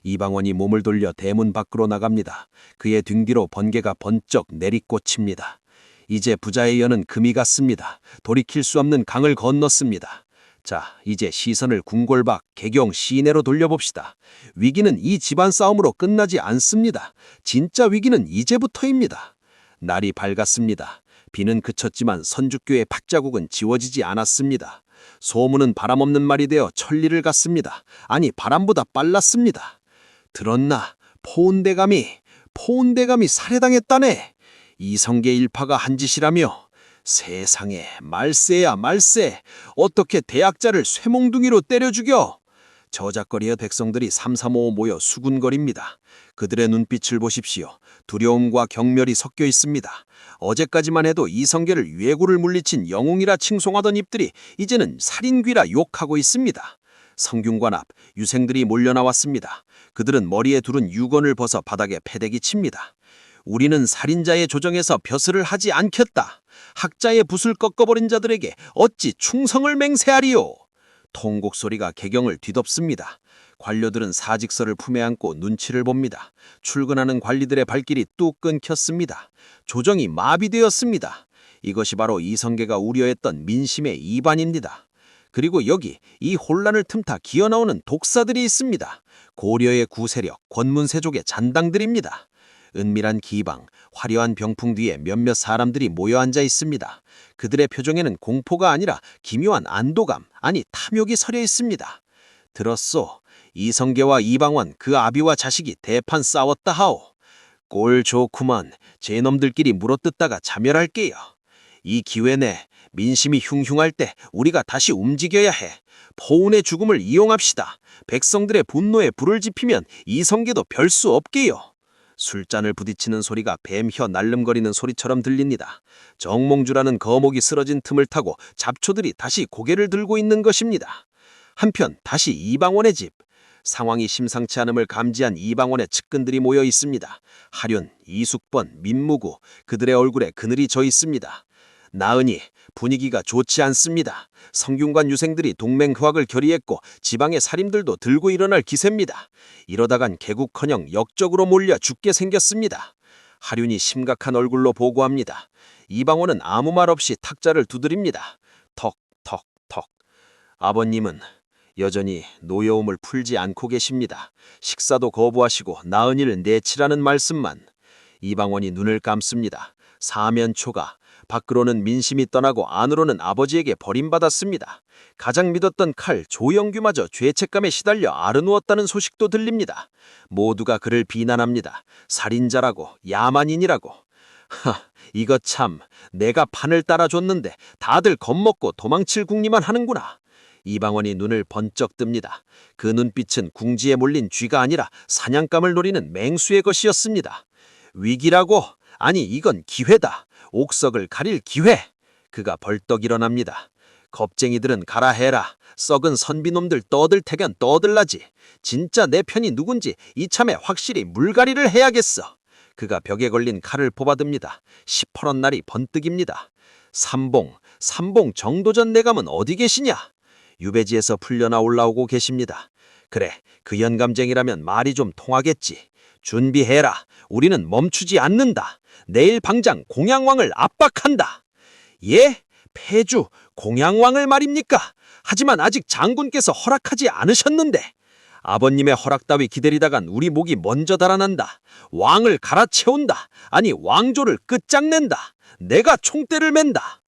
이방원이 몸을 돌려 대문 밖으로 나갑니다. 그의 등 뒤로 번개가 번쩍 내리꽂힙니다. 이제 부자의 연은 금이 갔습니다. 돌이킬 수 없는 강을 건넜습니다. 자, 이제 시선을 궁궐밖 개경 시내로 돌려봅시다. 위기는 이 집안 싸움으로 끝나지 않습니다. 진짜 위기는 이제부터입니다. 날이 밝았습니다. 비는 그쳤지만 선주교의 팥자국은 지워지지 않았습니다. 소문은 바람 없는 말이 되어 천리를 갔습니다. 아니, 바람보다 빨랐습니다. 들었나? 포온대감이 살해당했다네. 이성계 일파가 한 짓이라며. 세상에, 말세야 말세. 어떻게 대학자를 쇠몽둥이로 때려 죽여? 저작거리의 백성들이 삼삼오오 모여 수군거립니다. 그들의 눈빛을 보십시오. 두려움과 경멸이 섞여 있습니다. 어제까지만 해도 이성계를 유해구를 물리친 영웅이라 칭송하던 입들이 이제는 살인귀라 욕하고 있습니다. 성균관 앞 유생들이 몰려나왔습니다. 그들은 머리에 두른 유건을 벗어 바닥에 패대기 칩니다. 우리는 살인자의 조정에서 벼슬을 하지 않겠다. 학자의 붓을 꺾어버린 자들에게 어찌 충성을 맹세하리요. 통곡 소리가 개경을 뒤덮습니다. 관료들은 사직서를 품에 안고 눈치를 봅니다. 출근하는 관리들의 발길이 뚝 끊겼습니다. 조정이 마비되었습니다. 이것이 바로 이성계가 우려했던 민심의 이반입니다. 그리고 여기 이 혼란을 틈타 기어나오는 독사들이 있습니다. 고려의 구세력, 권문세족의 잔당들입니다. 은밀한 기방, 화려한 병풍 뒤에 몇몇 사람들이 모여 앉아 있습니다. 그들의 표정에는 공포가 아니라 기묘한 안도감, 아니 탐욕이 서려 있습니다. 들었소. 이성계와 이방원 그 아비와 자식이 대판 싸웠다 하오. 꼴 좋구만. 제 놈들끼리 물어뜯다가 자멸할게요. 이 기회 내 민심이 흉흉할 때 우리가 다시 움직여야 해. 포운의 죽음을 이용합시다. 백성들의 분노에 불을 지피면 이성계도 별 수 없게요. 술잔을 부딪히는 소리가 뱀혀 날름거리는 소리처럼 들립니다. 정몽주라는 거목이 쓰러진 틈을 타고 잡초들이 다시 고개를 들고 있는 것입니다. 한편 다시 이방원의 집. 상황이 심상치 않음을 감지한 이방원의 측근들이 모여 있습니다. 하륜, 이숙번, 민무구, 그들의 얼굴에 그늘이 져 있습니다. 나으니 분위기가 좋지 않습니다. 성균관 유생들이 동맹허학을 결의했고 지방의 살인들도 들고 일어날 기세입니다. 이러다간 개국커녕 역적으로 몰려 죽게 생겼습니다. 하륜이 심각한 얼굴로 보고합니다. 이방원은 아무 말 없이 탁자를 두드립니다. 턱, 턱, 턱. 아버님은 여전히 노여움을 풀지 않고 계십니다. 식사도 거부하시고 나은이를 내치라는 말씀만. 이방원이 눈을 감습니다. 사면초가. 밖으로는 민심이 떠나고 안으로는 아버지에게 버림받았습니다. 가장 믿었던 칼 조영규마저 죄책감에 시달려 아르누웠다는 소식도 들립니다. 모두가 그를 비난합니다. 살인자라고, 야만인이라고. 이거 참, 내가 판을 따라줬는데 다들 겁먹고 도망칠 궁리만 하는구나. 이방원이 눈을 번쩍 뜹니다. 그 눈빛은 궁지에 몰린 쥐가 아니라 사냥감을 노리는 맹수의 것이었습니다. 위기라고? 아니, 이건 기회다. 옥석을 가릴 기회. 그가 벌떡 일어납니다. 겁쟁이들은 가라 해라. 썩은 선비놈들 떠들 테견 떠들라지. 진짜 내 편이 누군지 이참에 확실히 물갈이를 해야겠어. 그가 벽에 걸린 칼을 뽑아듭니다. 시퍼런 날이 번뜩입니다. 삼봉 정도전 내감은 어디 계시냐? 유배지에서 풀려나 올라오고 계십니다. 그래, 그 영감쟁이라면 말이 좀 통하겠지. 준비해라. 우리는 멈추지 않는다. 내일 방장 공양왕을 압박한다. 예? 폐주 공양왕을 말입니까? 하지만 아직 장군께서 허락하지 않으셨는데. 아버님의 허락 따위 기다리다간 우리 목이 먼저 달아난다. 왕을 갈아채운다. 아니, 왕조를 끝장낸다. 내가 총대를 맨다.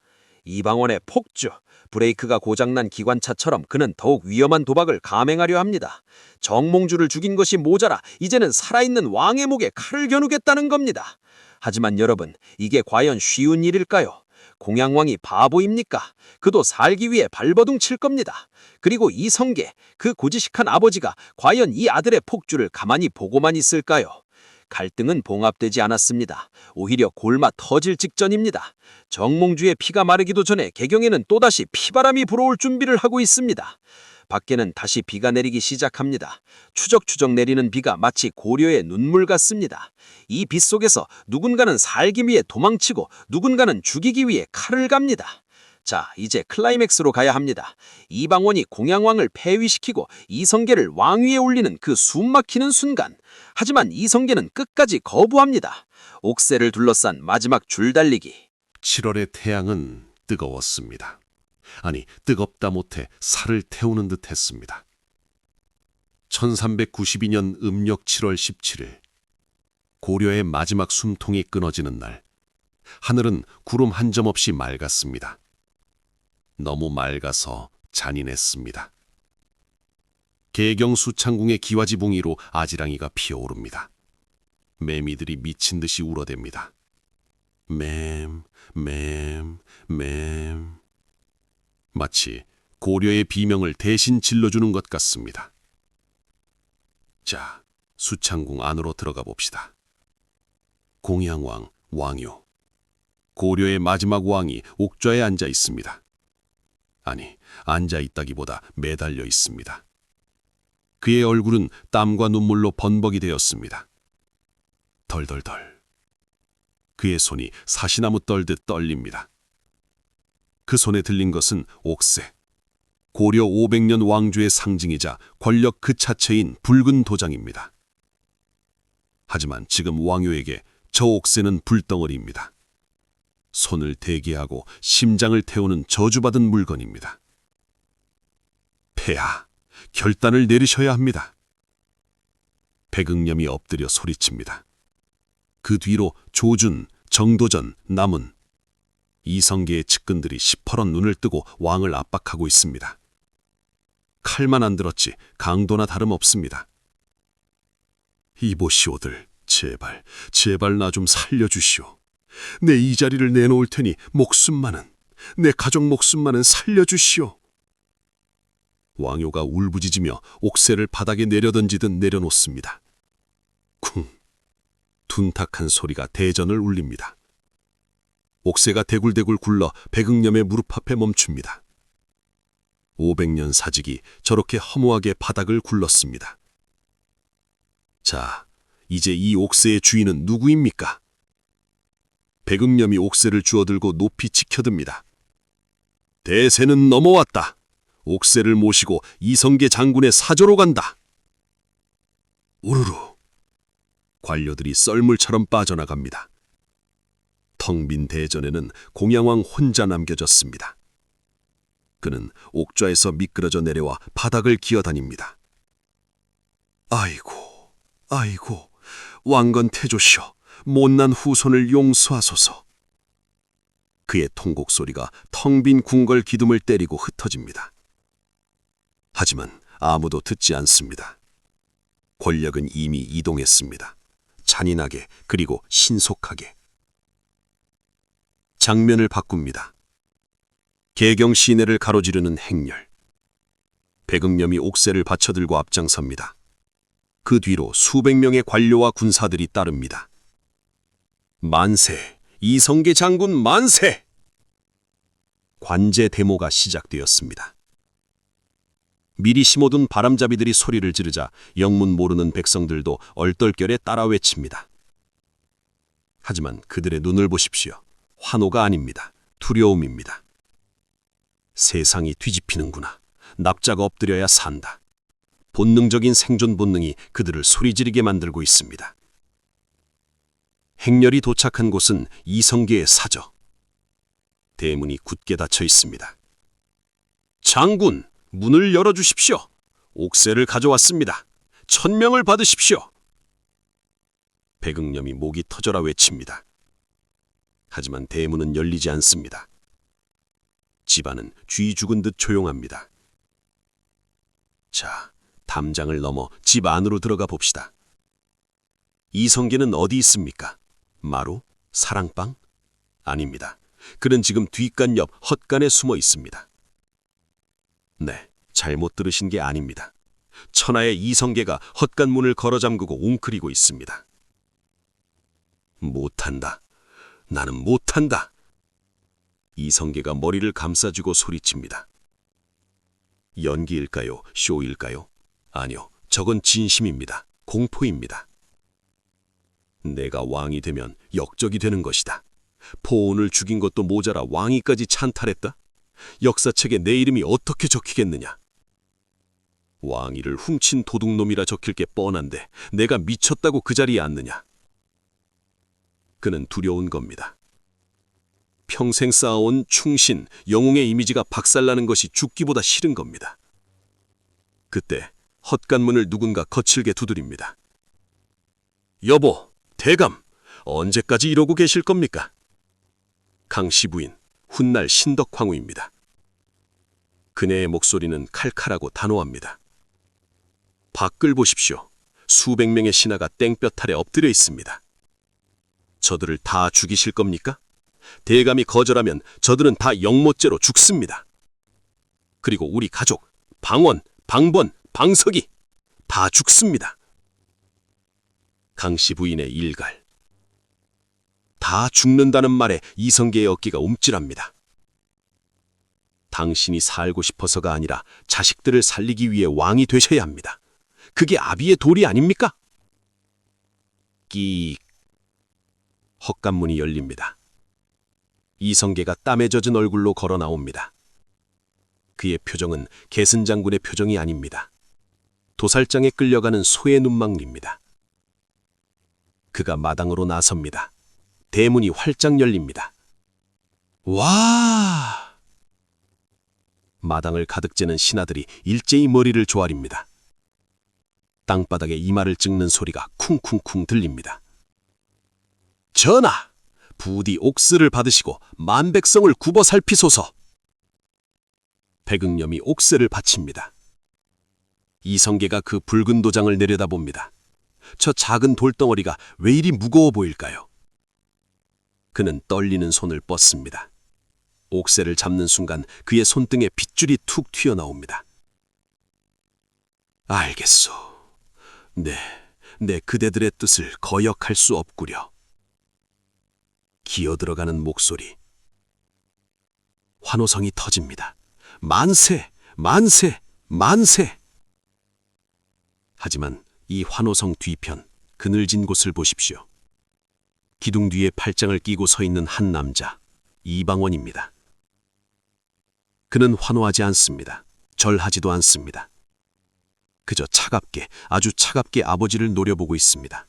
이방원의 폭주, 브레이크가 고장난 기관차처럼 그는 더욱 위험한 도박을 감행하려 합니다. 정몽주를 죽인 것이 모자라 이제는 살아있는 왕의 목에 칼을 겨누겠다는 겁니다. 하지만 여러분, 이게 과연 쉬운 일일까요? 공양왕이 바보입니까? 그도 살기 위해 발버둥 칠 겁니다. 그리고 이성계, 그 고지식한 아버지가 과연 이 아들의 폭주를 가만히 보고만 있을까요? 갈등은 봉합되지 않았습니다. 오히려 골마 터질 직전입니다. 정몽주의 피가 마르기도 전에 개경에는 또다시 피바람이 불어올 준비를 하고 있습니다. 밖에는 다시 비가 내리기 시작합니다. 추적추적 내리는 비가 마치 고려의 눈물 같습니다. 이 빗 속에서 누군가는 살기 위해 도망치고 누군가는 죽이기 위해 칼을 갑니다. 자, 이제 클라이맥스로 가야 합니다. 이방원이 공양왕을 폐위시키고 이성계를 왕위에 올리는 그 숨막히는 순간. 하지만 이성계는 끝까지 거부합니다. 옥새를 둘러싼 마지막 줄달리기. 7월의 태양은 뜨거웠습니다. 아니, 뜨겁다 못해 살을 태우는 듯 했습니다. 1392년 음력 7월 17일, 고려의 마지막 숨통이 끊어지는 날, 하늘은 구름 한 점 없이 맑았습니다. 너무 맑아서 잔인했습니다. 개경 수창궁의 기와지붕이로 아지랑이가 피어오릅니다. 매미들이 미친 듯이 울어댑니다. 맴, 맴, 맴. 마치 고려의 비명을 대신 질러주는 것 같습니다. 자, 수창궁 안으로 들어가 봅시다. 공양왕 왕요. 고려의 마지막 왕이 옥좌에 앉아 있습니다. 아니, 앉아 있다기보다 매달려 있습니다. 그의 얼굴은 땀과 눈물로 번벅이 되었습니다. 덜덜덜. 그의 손이 사시나무 떨듯 떨립니다. 그 손에 들린 것은 옥새. 고려 500년 왕조의 상징이자 권력 그 자체인 붉은 도장입니다. 하지만 지금 왕요에게 저 옥새는 불덩어리입니다. 손을 대게 하고 심장을 태우는 저주받은 물건입니다. 폐하, 결단을 내리셔야 합니다. 백응념이 엎드려 소리칩니다. 그 뒤로 조준, 정도전, 남은, 이성계의 측근들이 시퍼런 눈을 뜨고 왕을 압박하고 있습니다. 칼만 안 들었지 강도나 다름없습니다. 이보시오들, 제발 나 좀 살려주시오. 내 이 자리를 내놓을 테니 목숨만은, 내 가족 목숨만은 살려주시오. 왕요가 울부짖으며 옥새를 바닥에 내려던지듯 내려놓습니다. 쿵! 둔탁한 소리가 대전을 울립니다. 옥새가 대굴대굴 굴러 백응념의 무릎 앞에 멈춥니다. 500년 사직이 저렇게 허무하게 바닥을 굴렀습니다. 자, 이제 이 옥새의 주인은 누구입니까? 백응념이 옥새를 주워들고 높이 치켜듭니다. 대세는 넘어왔다. 옥새를 모시고 이성계 장군의 사저로 간다. 우르르. 관료들이 썰물처럼 빠져나갑니다. 텅 빈 대전에는 공양왕 혼자 남겨졌습니다. 그는 옥좌에서 미끄러져 내려와 바닥을 기어다닙니다. 아이고, 왕건 태조시여, 못난 후손을 용서하소서. 그의 통곡 소리가 텅 빈 궁궐 기둥을 때리고 흩어집니다. 하지만 아무도 듣지 않습니다. 권력은 이미 이동했습니다. 잔인하게 그리고 신속하게. 장면을 바꿉니다. 개경 시내를 가로지르는 행렬. 백응념이 옥새를 받쳐들고 앞장섭니다. 그 뒤로 수백 명의 관료와 군사들이 따릅니다. 만세! 이성계 장군 만세! 관제 데모가 시작되었습니다. 미리 심어둔 바람잡이들이 소리를 지르자 영문 모르는 백성들도 얼떨결에 따라 외칩니다. 하지만 그들의 눈을 보십시오. 환호가 아닙니다. 두려움입니다. 세상이 뒤집히는구나. 납자가 엎드려야 산다. 본능적인 생존 본능이 그들을 소리지르게 만들고 있습니다. 행렬이 도착한 곳은 이성계의 사저. 대문이 굳게 닫혀 있습니다. 장군, 문을 열어주십시오. 옥새를 가져왔습니다. 1000명을 받으십시오. 백응념이 목이 터져라 외칩니다. 하지만 대문은 열리지 않습니다. 집안은 쥐 죽은 듯 조용합니다. 자, 담장을 넘어 집 안으로 들어가 봅시다. 이성계는 어디 있습니까? 마루? 사랑방? 아닙니다. 그는 지금 뒷간 옆 헛간에 숨어 있습니다. 네, 잘못 들으신 게 아닙니다. 천하의 이성계가 헛간 문을 걸어 잠그고 웅크리고 있습니다. 못한다. 나는 못한다. 이성계가 머리를 감싸주고 소리칩니다. 연기일까요? 쇼일까요? 아니요, 저건 진심입니다. 공포입니다. 내가 왕이 되면 역적이 되는 것이다. 포온을 죽인 것도 모자라 왕위까지 찬탈했다? 역사책에 내 이름이 어떻게 적히겠느냐? 왕위를 훔친 도둑놈이라 적힐 게 뻔한데 내가 미쳤다고 그 자리에 앉느냐? 그는 두려운 겁니다. 평생 쌓아온 충신, 영웅의 이미지가 박살나는 것이 죽기보다 싫은 겁니다. 그때 헛간문을 누군가 거칠게 두드립니다. 여보, 대감, 언제까지 이러고 계실 겁니까? 강씨 부인, 훗날 신덕황후입니다. 그네의 목소리는 칼칼하고 단호합니다. 밖을 보십시오. 수백 명의 신하가 땡볕 아래 엎드려 있습니다. 저들을 다 죽이실 겁니까? 대감이 거절하면 저들은 다 영모죄로 죽습니다. 그리고 우리 가족, 방원, 방번, 방석이 다 죽습니다. 강씨 부인의 일갈. 다 죽는다는 말에 이성계의 어깨가 움찔합니다. 당신이 살고 싶어서가 아니라 자식들을 살리기 위해 왕이 되셔야 합니다. 그게 아비의 도리 아닙니까? 끼익. 헛간문이 열립니다. 이성계가 땀에 젖은 얼굴로 걸어 나옵니다. 그의 표정은 계승장군의 표정이 아닙니다. 도살장에 끌려가는 소의 눈망울입니다. 그가 마당으로 나섭니다. 대문이 활짝 열립니다. 와! 마당을 가득 재는 신하들이 일제히 머리를 조아립니다. 땅바닥에 이마를 찍는 소리가 쿵쿵쿵 들립니다. 전하! 부디 옥스를 받으시고 만백성을 굽어 살피소서. 백응념이 옥새를 바칩니다. 이성계가 그 붉은 도장을 내려다봅니다. 저 작은 돌덩어리가 왜 이리 무거워 보일까요? 그는 떨리는 손을 뻗습니다. 옥새를 잡는 순간 그의 손등에 핏줄이 툭 튀어나옵니다. 알겠소. 내 그대들의 뜻을 거역할 수 없구려. 기어들어가는 목소리. 환호성이 터집니다. 만세! 만세! 만세! 하지만 이 환호성 뒤편 그늘진 곳을 보십시오. 기둥 뒤에 팔짱을 끼고 서 있는 한 남자, 이방원입니다. 그는 환호하지 않습니다. 절하지도 않습니다. 그저 차갑게, 아주 차갑게 아버지를 노려보고 있습니다.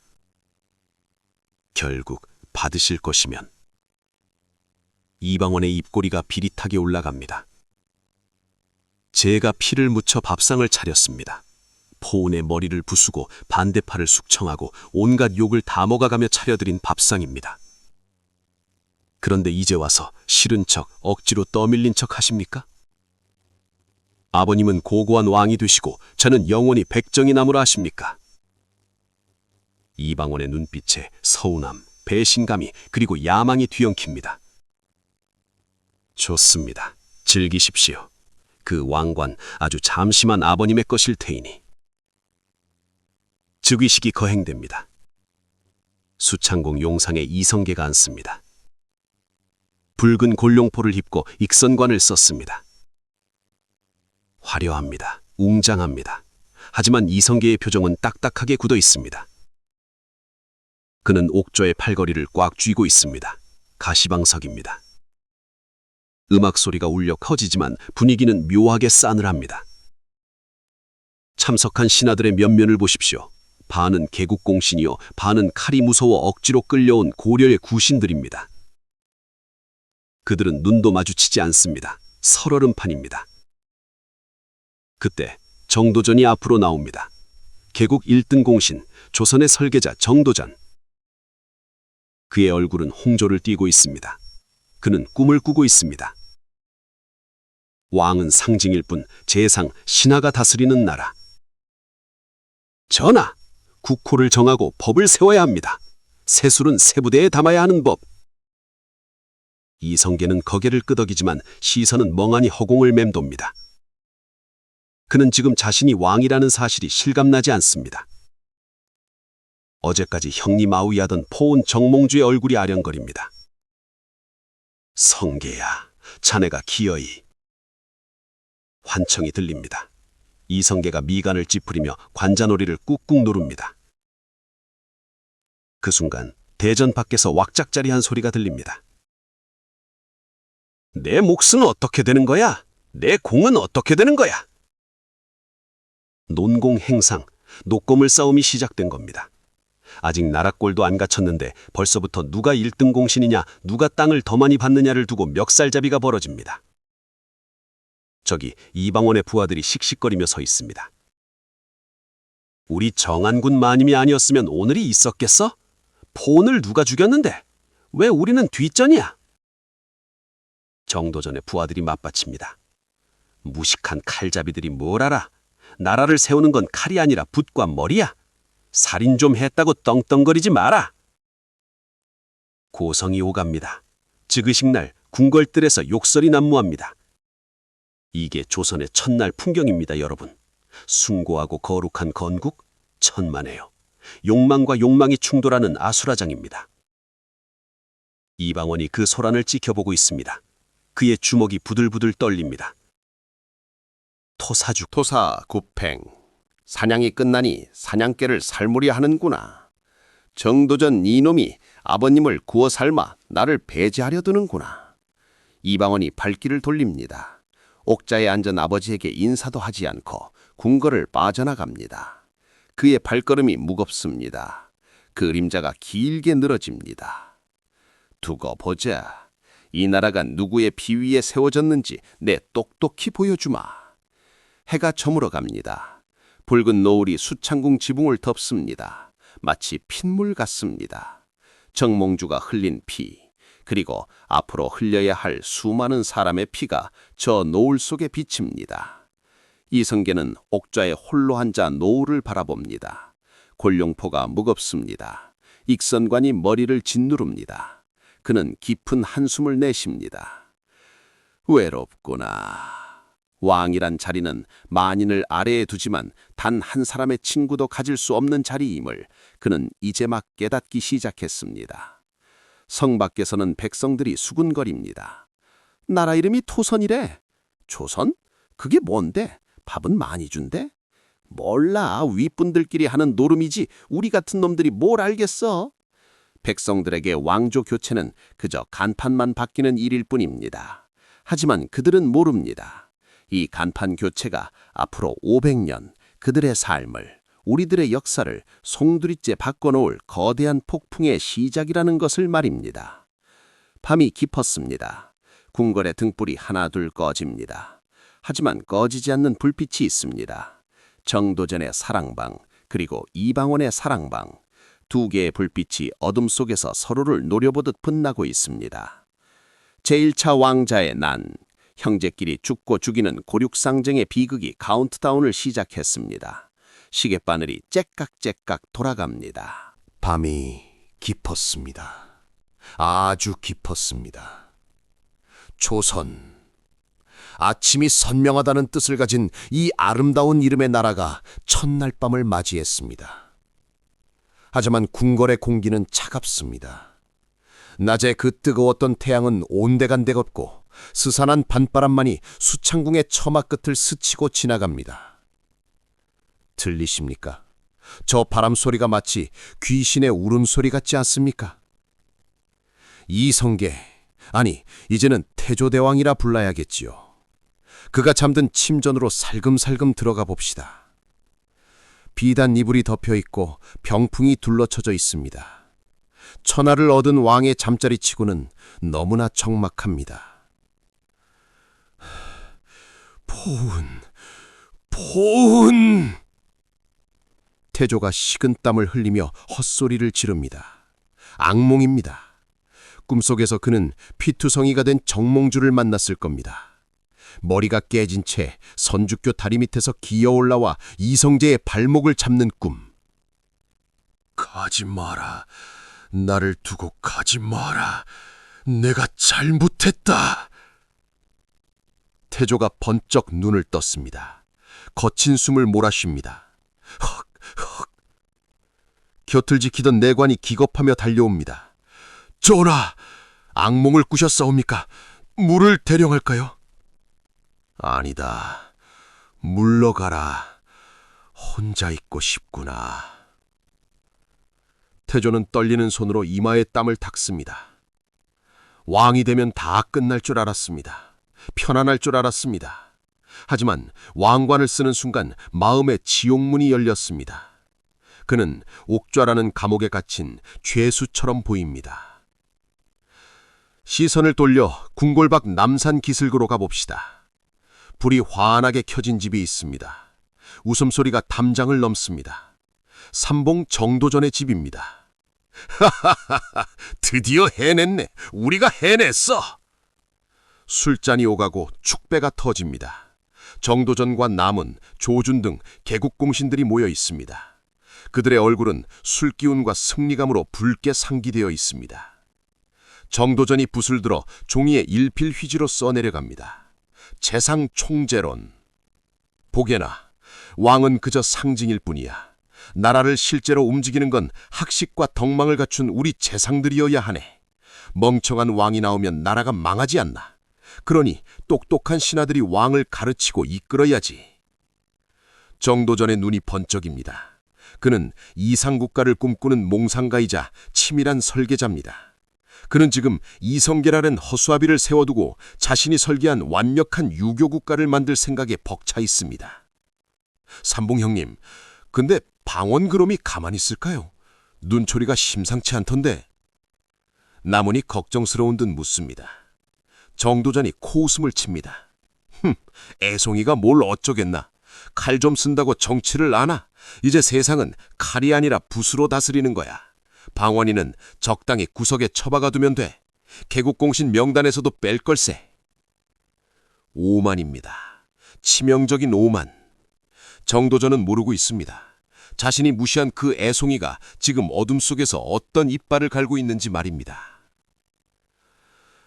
결국 받으실 것이면. 이방원의 입꼬리가 비릿하게 올라갑니다. 제가 피를 묻혀 밥상을 차렸습니다. 포온에 머리를 부수고 반대팔을 숙청하고 온갖 욕을 다 먹어가며 차려드린 밥상입니다. 그런데 이제 와서 싫은 척, 억지로 떠밀린 척 하십니까? 아버님은 고고한 왕이 되시고 저는 영원히 백정이 남으라 하십니까? 이방원의 눈빛에 서운함, 배신감이 그리고 야망이 뒤엉킵니다. 좋습니다. 즐기십시오. 그 왕관 아주 잠시만 아버님의 것일 테이니. 즉위식이 거행됩니다. 수창궁 용상에 이성계가 앉습니다. 붉은 골룡포를 입고 익선관을 썼습니다. 화려합니다. 웅장합니다. 하지만 이성계의 표정은 딱딱하게 굳어 있습니다. 그는 옥좌의 팔걸이를 꽉 쥐고 있습니다. 가시방석입니다. 음악 소리가 울려 커지지만 분위기는 묘하게 싸늘합니다. 참석한 신하들의 면면을 보십시오. 반은 개국공신이요, 반은 칼이 무서워 억지로 끌려온 고려의 구신들입니다. 그들은 눈도 마주치지 않습니다. 설얼음판입니다. 그때 정도전이 앞으로 나옵니다. 개국 1등 공신, 조선의 설계자 정도전. 그의 얼굴은 홍조를 띠고 있습니다. 그는 꿈을 꾸고 있습니다. 왕은 상징일 뿐 재상, 신하가 다스리는 나라. 전하, 국호를 정하고 법을 세워야 합니다. 세술은 세부대에 담아야 하는 법. 이성계는 거개를 끄덕이지만 시선은 멍하니 허공을 맴돕니다. 그는 지금 자신이 왕이라는 사실이 실감나지 않습니다. 어제까지 형님 아우이하던 포온 정몽주의 얼굴이 아련거립니다. 성계야, 자네가 기어이. 환청이 들립니다. 이성계가 미간을 찌푸리며 관자놀이를 꾹꾹 누릅니다. 그 순간 대전 밖에서 왁작자리한 소리가 들립니다. 내 몫은 어떻게 되는 거야? 내 공은 어떻게 되는 거야? 논공 행상, 녹고물 싸움이 시작된 겁니다. 아직 나라꼴도 안 갖췄는데 벌써부터 누가 1등 공신이냐, 누가 땅을 더 많이 받느냐를 두고 멱살잡이가 벌어집니다. 저기 이방원의 부하들이 씩씩거리며 서 있습니다. 우리 정한군 마님이 아니었으면 오늘이 있었겠어? 포온을 누가 죽였는데? 왜 우리는 뒷전이야? 정도전의 부하들이 맞받칩니다. 무식한 칼잡이들이 뭘 알아? 나라를 세우는 건 칼이 아니라 붓과 머리야. 살인 좀 했다고 떵떵거리지 마라. 고성이 오갑니다. 즉위식 날 궁궐들에서 욕설이 난무합니다. 이게 조선의 첫날 풍경입니다, 여러분. 숭고하고 거룩한 건국? 천만에요. 욕망과 욕망이 충돌하는 아수라장입니다. 이방원이 그 소란을 지켜보고 있습니다. 그의 주먹이 부들부들 떨립니다. 토사죽. 토사 굽행. 사냥이 끝나니 사냥개를 삶으려 하는구나. 정도전 이놈이 아버님을 구워 삶아 나를 배제하려 드는구나. 이방원이 발길을 돌립니다. 옥자에 앉은 아버지에게 인사도 하지 않고 궁궐을 빠져나갑니다. 그의 발걸음이 무겁습니다. 그림자가 길게 늘어집니다. 두고 보자. 이 나라가 누구의 피 위에 세워졌는지 내 똑똑히 보여주마. 해가 저물어 갑니다. 붉은 노을이 수창궁 지붕을 덮습니다. 마치 핏물 같습니다. 정몽주가 흘린 피, 그리고 앞으로 흘려야 할 수많은 사람의 피가 저 노을 속에 비칩니다. 이성계는 옥좌에 홀로 앉아 노을을 바라봅니다. 골룡포가 무겁습니다. 익선관이 머리를 짓누릅니다. 그는 깊은 한숨을 내쉽니다. 외롭구나. 왕이란 자리는 만인을 아래에 두지만 단 한 사람의 친구도 가질 수 없는 자리임을 그는 이제 막 깨닫기 시작했습니다. 성 밖에서는 백성들이 수군거립니다. 나라 이름이 토선이래. 조선? 그게 뭔데? 밥은 많이 준대? 몰라. 윗분들끼리 하는 노름이지 우리 같은 놈들이 뭘 알겠어? 백성들에게 왕조 교체는 그저 간판만 바뀌는 일일 뿐입니다. 하지만 그들은 모릅니다. 이 간판 교체가 앞으로 500년 그들의 삶을, 우리들의 역사를 송두리째 바꿔놓을 거대한 폭풍의 시작이라는 것을 말입니다. 밤이 깊었습니다. 궁궐의 등불이 하나둘 꺼집니다. 하지만 꺼지지 않는 불빛이 있습니다. 정도전의 사랑방, 그리고 이방원의 사랑방. 두 개의 불빛이 어둠 속에서 서로를 노려보듯 빛나고 있습니다. 제1차 왕자의 난, 형제끼리 죽고 죽이는 고륙상쟁의 비극이 카운트다운을 시작했습니다. 시계바늘이 째깍째깍 돌아갑니다. 밤이 깊었습니다. 아주 깊었습니다. 조선. 아침이 선명하다는 뜻을 가진 이 아름다운 이름의 나라가 첫날 밤을 맞이했습니다. 하지만 궁궐의 공기는 차갑습니다. 낮에 그 뜨거웠던 태양은 온데간데 걷고 스산한 밤바람만이 수창궁의 처마 끝을 스치고 지나갑니다. 들리십니까? 저 바람 소리가 마치 귀신의 울음소리 같지 않습니까? 이성계, 아니 이제는 태조대왕이라 불러야겠지요. 그가 잠든 침전으로 살금살금 들어가 봅시다. 비단 이불이 덮여 있고 병풍이 둘러쳐져 있습니다. 천하를 얻은 왕의 잠자리치고는 너무나 적막합니다. 포운! 태조가 식은땀을 흘리며 헛소리를 지릅니다. 악몽입니다. 꿈속에서 그는 피투성이가 된 정몽주를 만났을 겁니다. 머리가 깨진 채 선주교 다리 밑에서 기어 올라와 이성재의 발목을 잡는 꿈. 가지 마라. 나를 두고 가지 마라. 내가 잘못했다. 태조가 번쩍 눈을 떴습니다. 거친 숨을 몰아쉽니다. 헉. 곁을 지키던 내관이 기겁하며 달려옵니다. 전하, 악몽을 꾸셨사옵니까? 물을 대령할까요? 아니다. 물러가라. 혼자 있고 싶구나. 태조는 떨리는 손으로 이마에 땀을 닦습니다. 왕이 되면 다 끝날 줄 알았습니다. 편안할 줄 알았습니다. 하지만 왕관을 쓰는 순간 마음의 지옥문이 열렸습니다. 그는 옥좌라는 감옥에 갇힌 죄수처럼 보입니다. 시선을 돌려 궁궐 밖 남산 기슭으로 가봅시다. 불이 환하게 켜진 집이 있습니다. 웃음소리가 담장을 넘습니다. 삼봉 정도전의 집입니다. 하하하하, 드디어 해냈네. 우리가 해냈어. 술잔이 오가고 축배가 터집니다. 정도전과 남은, 조준 등 개국공신들이 모여 있습니다. 그들의 얼굴은 술기운과 승리감으로 붉게 상기되어 있습니다. 정도전이 붓을 들어 종이에 일필휘지로 써내려갑니다. 재상 총재론. 보게나 왕은 그저 상징일 뿐이야. 나라를 실제로 움직이는 건 학식과 덕망을 갖춘 우리 재상들이어야 하네. 멍청한 왕이 나오면 나라가 망하지 않나. 그러니 똑똑한 신하들이 왕을 가르치고 이끌어야지. 정도전의 눈이 번쩍입니다. 그는 이상국가를 꿈꾸는 몽상가이자 치밀한 설계자입니다. 그는 지금 이성계라는 허수아비를 세워두고 자신이 설계한 완벽한 유교국가를 만들 생각에 벅차 있습니다. 삼봉 형님, 근데 방원 그놈이 가만히 있을까요? 눈초리가 심상치 않던데. 나문이 걱정스러운 듯 묻습니다. 정도전이 코웃음을 칩니다. 애송이가 뭘 어쩌겠나. 칼 좀 쓴다고 정치를 아나? 이제 세상은 칼이 아니라 붓으로 다스리는 거야. 방원이는 적당히 구석에 처박아 두면 돼. 개국공신 명단에서도 뺄 걸세. 오만입니다. 치명적인 오만. 정도전은 모르고 있습니다. 자신이 무시한 그 애송이가 지금 어둠 속에서 어떤 이빨을 갈고 있는지 말입니다.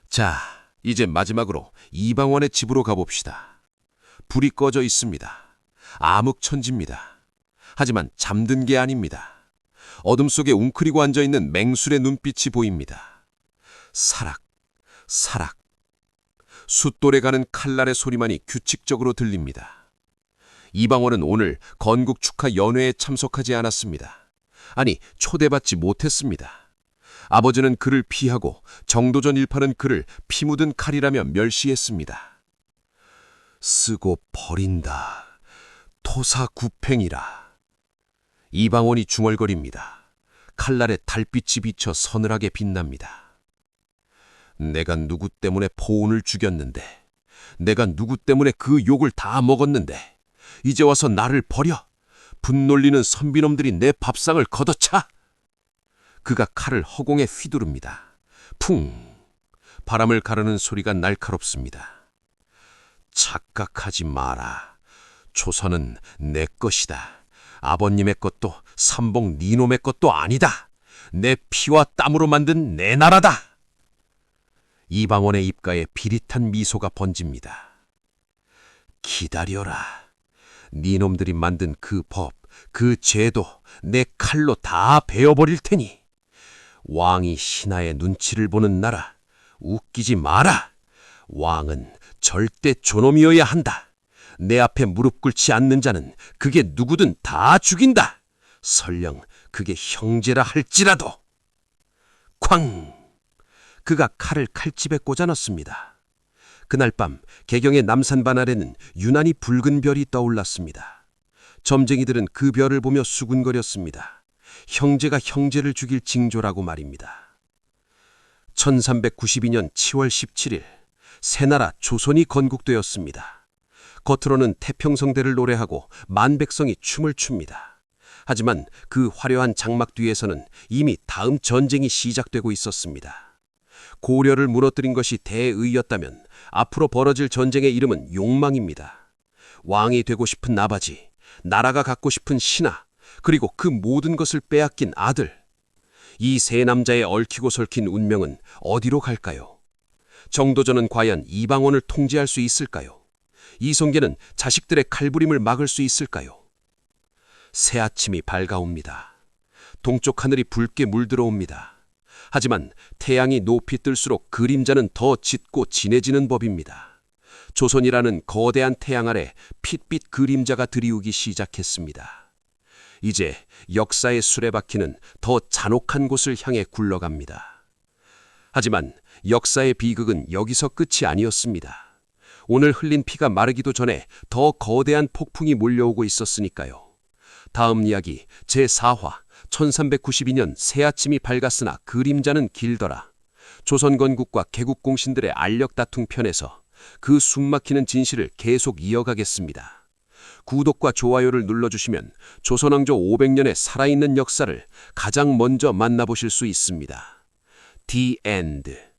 자, 이제 마지막으로 이방원의 집으로 가봅시다. 불이 꺼져 있습니다. 암흑천지입니다. 하지만 잠든 게 아닙니다. 어둠 속에 웅크리고 앉아있는 맹술의 눈빛이 보입니다. 사락, 사락. 숫돌에 가는 칼날의 소리만이 규칙적으로 들립니다. 이방원은 오늘 건국 축하 연회에 참석하지 않았습니다. 아니, 초대받지 못했습니다. 아버지는 그를 피하고 정도전 일파는 그를 피 묻은 칼이라며 멸시했습니다. 쓰고 버린다. 토사구팽이라. 이방원이 중얼거립니다. 칼날에 달빛이 비쳐 서늘하게 빛납니다. 내가 누구 때문에 포운을 죽였는데, 내가 누구 때문에 그 욕을 다 먹었는데, 이제 와서 나를 버려. 분놀리는 선비놈들이 내 밥상을 걷어차. 그가 칼을 허공에 휘두릅니다. 풍! 바람을 가르는 소리가 날카롭습니다. 착각하지 마라. 조선은 내 것이다. 아버님의 것도 삼봉 니놈의 것도 아니다. 내 피와 땀으로 만든 내 나라다. 이방원의 입가에 비릿한 미소가 번집니다. 기다려라. 니놈들이 만든 그 법, 그 제도 내 칼로 다 베어버릴 테니 왕이 신하의 눈치를 보는 나라, 웃기지 마라. 왕은 절대 존엄이어야 한다. 내 앞에 무릎 꿇지 않는 자는 그게 누구든 다 죽인다. 설령 그게 형제라 할지라도. 쾅! 그가 칼을 칼집에 꽂아 넣습니다. 그날 밤 개경의 남산반 아래는 유난히 붉은 별이 떠올랐습니다. 점쟁이들은 그 별을 보며 수군거렸습니다. 형제가 형제를 죽일 징조라고 말입니다. 1392년 7월 17일 새나라 조선이 건국되었습니다. 겉으로는 태평성대를 노래하고 만백성이 춤을 춥니다. 하지만 그 화려한 장막 뒤에서는 이미 다음 전쟁이 시작되고 있었습니다. 고려를 무너뜨린 것이 대의였다면 앞으로 벌어질 전쟁의 이름은 욕망입니다. 왕이 되고 싶은 나바지, 나라가 갖고 싶은 신하, 그리고 그 모든 것을 빼앗긴 아들. 이 세 남자의 얽히고 설킨 운명은 어디로 갈까요? 정도전은 과연 이방원을 통제할 수 있을까요? 이성계는 자식들의 칼부림을 막을 수 있을까요? 새 아침이 밝아옵니다. 동쪽 하늘이 붉게 물들어옵니다. 하지만 태양이 높이 뜰수록 그림자는 더 짙고 진해지는 법입니다. 조선이라는 거대한 태양 아래 핏빛 그림자가 드리우기 시작했습니다. 이제 역사의 수레바퀴는 더 잔혹한 곳을 향해 굴러갑니다. 하지만 역사의 비극은 여기서 끝이 아니었습니다. 오늘 흘린 피가 마르기도 전에 더 거대한 폭풍이 몰려오고 있었으니까요. 다음 이야기 제4화 1392년 새아침이 밝았으나 그림자는 길더라. 조선 건국과 개국 공신들의 알력 다툼 편에서 그 숨막히는 진실을 계속 이어가겠습니다. 구독과 좋아요를 눌러주시면 조선왕조 500년의 살아있는 역사를 가장 먼저 만나보실 수 있습니다. The End.